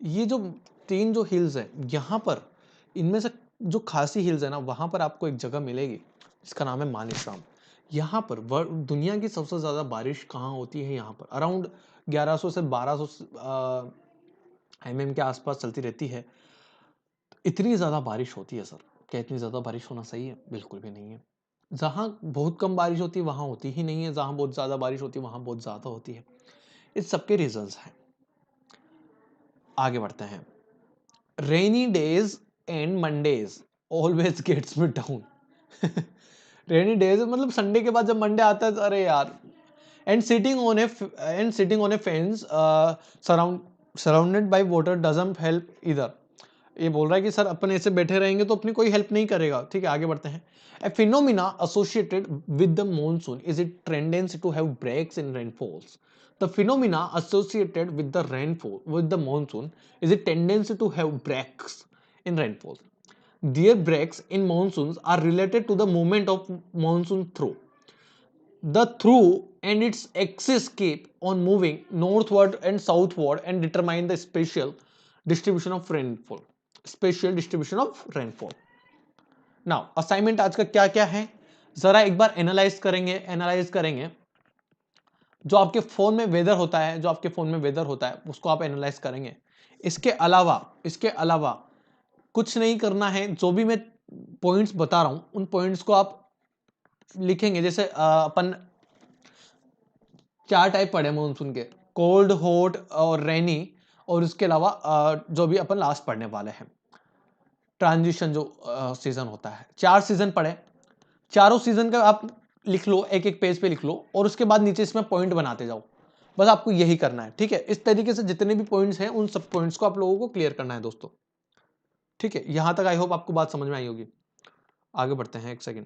ये जो 3 हिल्स है यहाँ पर, इनमें से जो खासी हिल्स है ना, वहाँ पर आपको एक जगह मिलेगी जिसका नाम है मानिसराम। यहाँ पर दुनिया की सबसे ज़्यादा बारिश कहाँ होती है, यहाँ पर अराउंड 1100 से 1200 mm के आसपास चलती रहती है। इतनी ज़्यादा बारिश होती है सर, क्या इतनी ज़्यादा बारिश होना सही है? बिल्कुल भी नहीं है। जहाँ बहुत कम बारिश होती है वहाँ होती ही नहीं है, जहाँ बहुत ज़्यादा बारिश होती है वहाँ बहुत ज़्यादा होती है। इस सबके रीजंस हैं। आगे बढ़ते हैं। Rainy days and Mondays always gets me down. Rainy days मतलब संडे के बाद जब मंडे आता है तो अरे यार। And sitting on a fence surrounded by water doesn't help इधर। ये बोल रहा है कि सर अपन ऐसे बैठे रहेंगे तो अपनी कोई हेल्प नहीं करेगा। ठीक है, आगे बढ़ते हैं। A phenomena associated with the monsoon is it tendency to have breaks in rainfalls. The phenomena associated with the rainfall with the monsoon is it tendency to have breaks in rainfall. Their breaks in monsoons are related to the movement of monsoon through. The through and its axis keep on moving northward and southward and determine the spatial distribution of rainfall. Spatial distribution of rainfall. Now, assignment आज का क्या क्या है जरा एक बार analyse करेंगे। जो आपके फोन में वेदर होता है उसको आप एनालाइज करेंगे। इसके अलावा कुछ नहीं करना है। जो भी मैं पॉइंट्स बता रहा हूं उन पॉइंट्स को आप लिखेंगे। जैसे अपन 4 टाइप पढ़े मानसून के, कोल्ड, हॉट और रेनी, और उसके अलावा जो भी अपन लास्ट पढ़ने वाले हैं ट्रांजिशन जो सीजन होता है। 4 सीजन पढ़े, चारों सीजन का आप लिख लो, एक एक पेज पे लिख लो और उसके बाद नीचे इसमें पॉइंट बनाते जाओ। बस आपको यही करना है। ठीक है, इस तरीके से जितने भी पॉइंट्स हैं उन सब पॉइंट्स को आप लोगों को क्लियर करना है दोस्तों। ठीक है, यहां तक आई होप आपको बात समझ में आई होगी। आगे बढ़ते हैं। एक सेकेंड,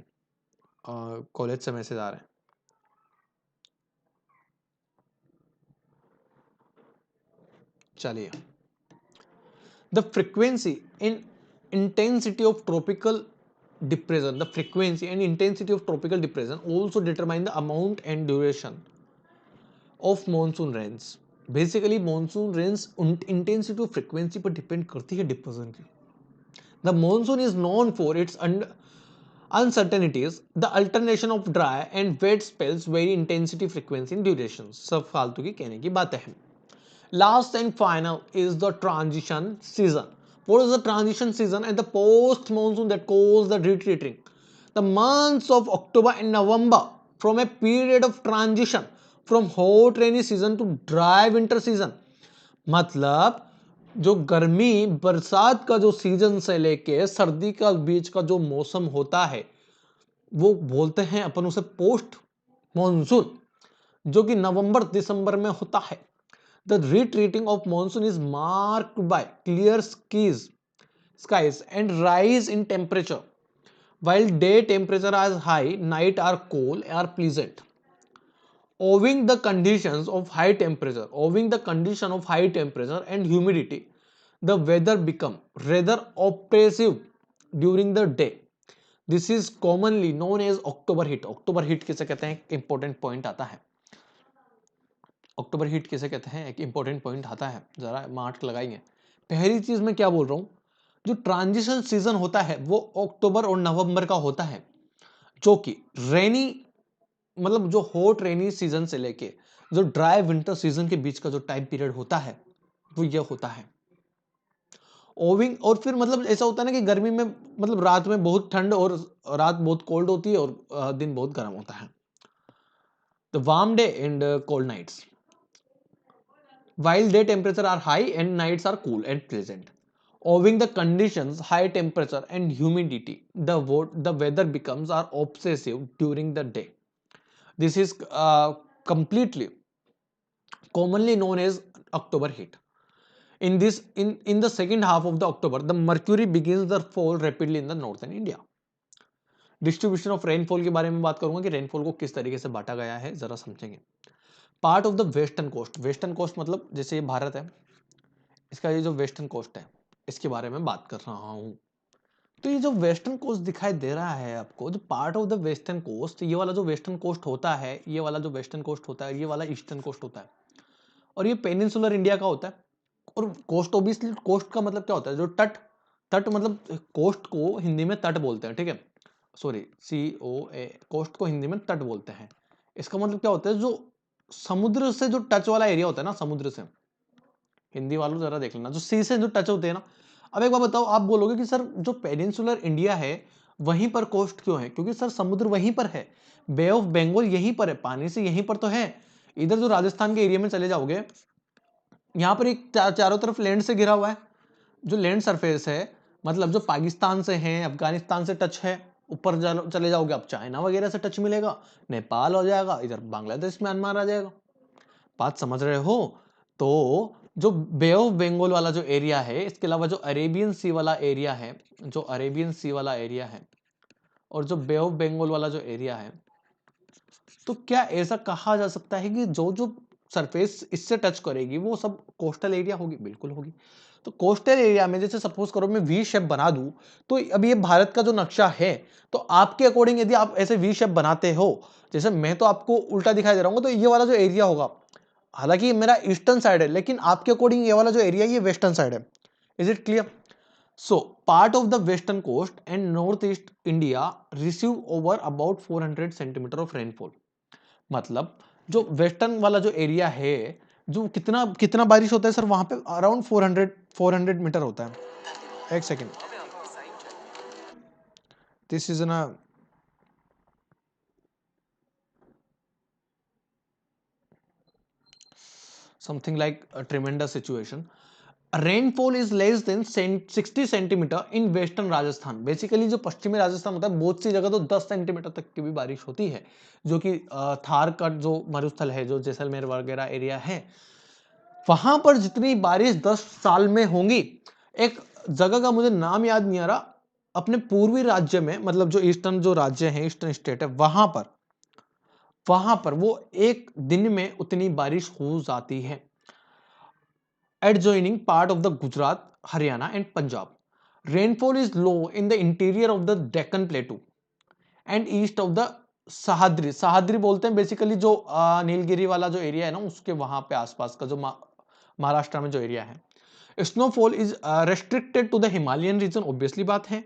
कॉलेज से मैसेज आ रहे हैं। चलिए, the frequency in intensity of tropical depression, the frequency and intensity of tropical depression also determine the amount and duration of monsoon rains. Basically monsoon rains intensity और frequency पर depend करती है depression की। The monsoon is known for its uncertainties, the alternation of dry and wet spells vary intensity, frequency and duration। सब फालतू की कहने की बातें हैं। Last and final is the transition season. What is the transition season and the post monsoon that causes the retreating? The months of October and November from a period of transition from hot rainy season to dry winter season. मतलब जो गर्मी बरसात का जो season से लेके सर्दी का बीच का जो मौसम होता है वो बोलते हैं अपन उसे पोस्ट मॉनसून, जो कि नवंबर दिसंबर में होता है। The retreating of monsoon is marked by clear skies and rise in temperature. While day temperature is high, night are cool, are pleasant. Owing the condition of high temperature and humidity, the weather become rather oppressive during the day. This is commonly known as October heat. October heat किसे कहते हैं? Important point आता है। अक्टूबर heat किसे कहते हैं? एक important point आता है, जरा मार्क लगाएंगे। पहली चीज मैं क्या बोल रहा हूं, जो ट्रांजिशन सीजन होता है वो अक्टूबर और नवंबर का होता है, जो कि रेनी मतलब जो हॉट रेनी सीजन से लेके जो ड्राई विंटर सीजन के बीच का जो टाइम पीरियड होता है वो ये होता है। ओविंग और फिर मतलब ऐसा होता है ना कि गर्मी में मतलब रात में बहुत ठंड और रात बहुत कोल्ड होती है और दिन बहुत गर्म होता है। The warm day and cold nights, while day temperature are high and nights are cool and pleasant. Owing the conditions high temperature and humidity, the weather becomes are obsessive during the day. This is completely commonly known as October heat. In the second half of the October, the mercury begins the fall rapidly in the northern India. Distribution of rainfall के बारे में बात करूंगा कि rainfall को किस तरीके से बांटा गया है, जरा समझेंगे। Part of the western coast, western coast मतलब जैसे ये भारत है, इसका ये जो वेस्टर्न कोस्ट है इसके बारे में बात कर रहा हूं। तो ये जो वेस्टर्न कोस्ट दिखाई दे रहा है आपको, जो part of the western coast, ये वाला जो वेस्टर्न कोस्ट होता है, ये वाला जो वेस्टर्न कोस्ट होता है, ये वाला ईस्टर्न कोस्ट होता है, और ये पेनिनसुलर इंडिया का होता है। और कोस्ट ऑब्वियसली, कोस्ट का मतलब क्या होता है? जो तट, तट मतलब कोस्ट को हिंदी में तट बोलते हैं, ठीक है, सॉरी COA, कोस्ट को हिंदी में तट बोलते हैं। इसका मतलब क्या होता है? जो समुद्र से जो टच वाला एरिया होता है ना, समुद्र से, हिंदी वालों जरा देख लेना, जो सी से जो टच होते हैं ना। अब एक बात बताओ, आप बोलोगे कि सर जो पेनिनसुलर इंडिया है वहीं पर कोस्ट क्यों है? क्योंकि सर समुद्र वहीं पर है, बे ऑफ बंगाल यहीं पर है, पानी से यहीं पर तो है। इधर जो राजस्थान के एरिया में चले जाओगे, यहाँ पर एक चारों तरफ लैंड से घिरा हुआ है, जो लैंड सरफेस है मतलब जो पाकिस्तान से हैं, अफगानिस्तान से टच है, ऊपर चले जाओगे आप चाइना वगैरह से टच मिलेगा, नेपाल हो जाएगा, इधर बांग्लादेश म्यांमार आ जाएगा। बात समझ रहे हो? तो जो बे ऑफ बंगाल वाला जो एरिया है, इसके अलावा जो अरेबियन सी वाला एरिया है, जो अरेबियन सी वाला एरिया है और जो बे ऑफ बंगाल वाला जो एरिया है, तो क्या ऐसा कहा जा सकता है कि जो जो सरफेस इससे टच करेगी वो सब कोस्टल एरिया होगी? बिल्कुल होगी। तो कोस्टल एरिया में जैसे सपोज करो मैं वी शेप बना दूं, तो अब ये भारत का जो नक्शा है, तो आपके अकॉर्डिंग यदि आप ऐसे वी शेप बनाते हो, जैसे मैं तो आपको उल्टा दिखाई दे रहा हूँ, तो ये वाला जो एरिया होगा, हालांकि ये मेरा ईस्टर्न साइड है, लेकिन आपके अकॉर्डिंग ये वाला जो एरिया है ये वेस्टर्न साइड है। Is it clear? So, part of the western coast and northeast India receive over about 400 centimetre of rainfall. मतलब जो वेस्टर्न वाला जो एरिया है, जो कितना कितना बारिश होता है सर वहां पे? अराउंड 400 मीटर होता है। एक सेकेंड, दिस इज ना something like a tremendous situation. Rainfall is less than 60 centimetre in western Rajasthan. Basically जो पश्चिमी राजस्थान होता है, बहुत सी जगह तो 10 सेंटीमीटर तक की भी बारिश होती है, जो कि थार का जो मरुस्थल है, जो जैसलमेर वगैरह एरिया है, वहां पर जितनी बारिश 10 साल में होंगी, एक जगह का मुझे नाम याद नहीं आ रहा, अपने पूर्वी राज्य में, मतलब जो ईस्टर्न जो राज्य है, ईस्टर्न स्टेट है, वहां पर वो एक दिन में उतनी बारिश हो जाती है। adjoining part of the Gujarat, Haryana and Punjab. Rainfall is low in the interior of the Deccan Plateau and east of the Sahyadri. Sahyadri बोलते हैं बेसिकली जो नीलगिरी वाला जो एरिया है ना, उसके वहां पे आसपास का जो महाराष्ट्र में जो एरिया है। Snowfall is restricted to the Himalayan region, obviously बात है।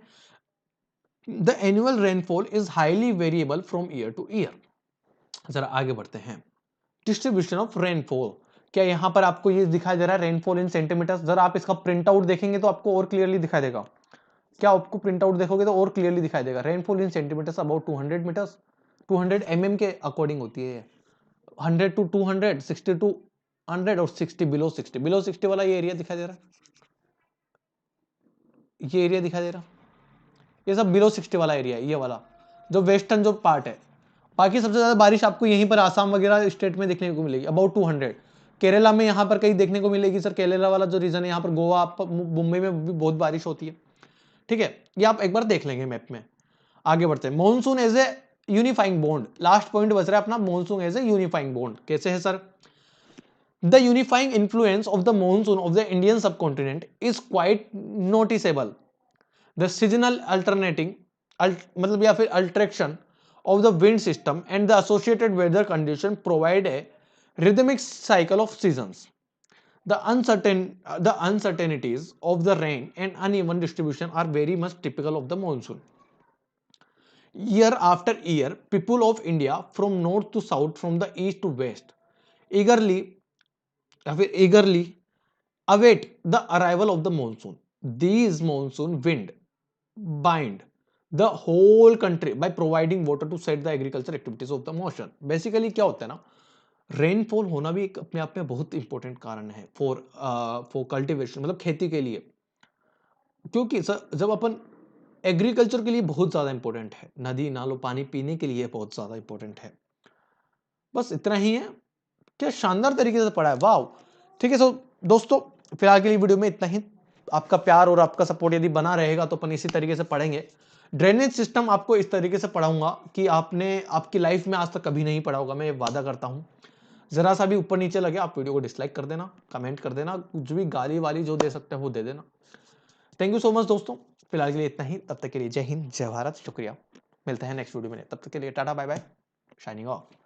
The annual rainfall is highly variable from year to year. जरा आगे बढ़ते हैं। डिस्ट्रीब्यूशन ऑफ रेनफॉल, क्या यहां पर आपको ये दिखाई दे रहा है रेनफॉल इन सेंटीमीटर्स? जरा आप इसका प्रिंट आउट देखेंगे तो आपको और क्लियरली दिखाई देगा। क्या आपको प्रिंट आउट देखोगे तो और क्लियरली दिखाई देगा। Rainfall in centimetres about 200 metres, 200 के अकॉर्डिंग होती है। 100 टू 200, 60 टू 100 और 60 बिलो 60। बिलो 60 वाला ये एरिया दिखाई दे रहा है, ये एरिया दिखाई दे रहा, ये सब बिलो 60 वाला एरिया है, ये वाला जो वेस्टर्न जो पार्ट है। बाकी सबसे ज्यादा बारिश आपको यहीं पर आसाम वगैरह स्टेट में देखने को मिलेगी, अबाउट 200। केरला में यहाँ पर कहीं देखने को मिलेगी सर, केरला वाला जो रीजन है, यहाँ पर गोवा, मुंबई में भी बहुत बारिश होती है। ठीक है, ये आप एक बार देख लेंगे मैप में। आगे बढ़ते हैं। Monsoon as a unifying bond, last point बच रहा है अपना, monsoon as a unifying bond. कैसे है sir? The unifying influence of the monsoon of the Indian subcontinent is quite noticeable. The seasonal alternating मतलब या फिर अल्ट्रेक्शन of the wind system and the associated weather condition provide a rhythmic cycle of seasons. The uncertainties of the rain and uneven distribution are very much typical of the monsoon. Year after year, people of India from north to south, from the east to west, eagerly await the arrival of the monsoon. These monsoon wind bind the whole country by providing water to set the agriculture activities of the motion. Basically क्या होता है ना, rainfall होना भी एक अपने आप में बहुत इंपॉर्टेंट कारण है फॉर कल्टीवेशन, मतलब खेती के लिए। क्योंकि सर जब अपन एग्रीकल्चर के लिए बहुत ज्यादा इंपॉर्टेंट है, नदी नालों पानी पीने के लिए बहुत ज्यादा इंपॉर्टेंट है। बस इतना ही है। क्या शानदार तरीके से पढ़ा है, वाह। ठीक है, सो दोस्तों फिलहाल के लिए वीडियो में इतना ही। आपका प्यार और आपका सपोर्ट यदि बना रहेगा तो अपन इसी तरीके से पढ़ेंगे। ड्रेनेज सिस्टम आपको इस तरीके से पढ़ाऊंगा कि आपने आपकी लाइफ में आज तक कभी नहीं पढ़ा होगा, मैं वादा करता हूं। जरा सा भी ऊपर नीचे लगे आप वीडियो को डिसलाइक कर देना, कमेंट कर देना, कुछ भी गाली वाली जो दे सकते हैं वो दे देना। थैंक यू सो मच दोस्तों, फिलहाल के लिए इतना ही। तब तक के लिए जय हिंद, जय भारत, शुक्रिया। मिलते हैं नेक्स्ट वीडियो में, तब तक के लिए tata bye bye, signing of.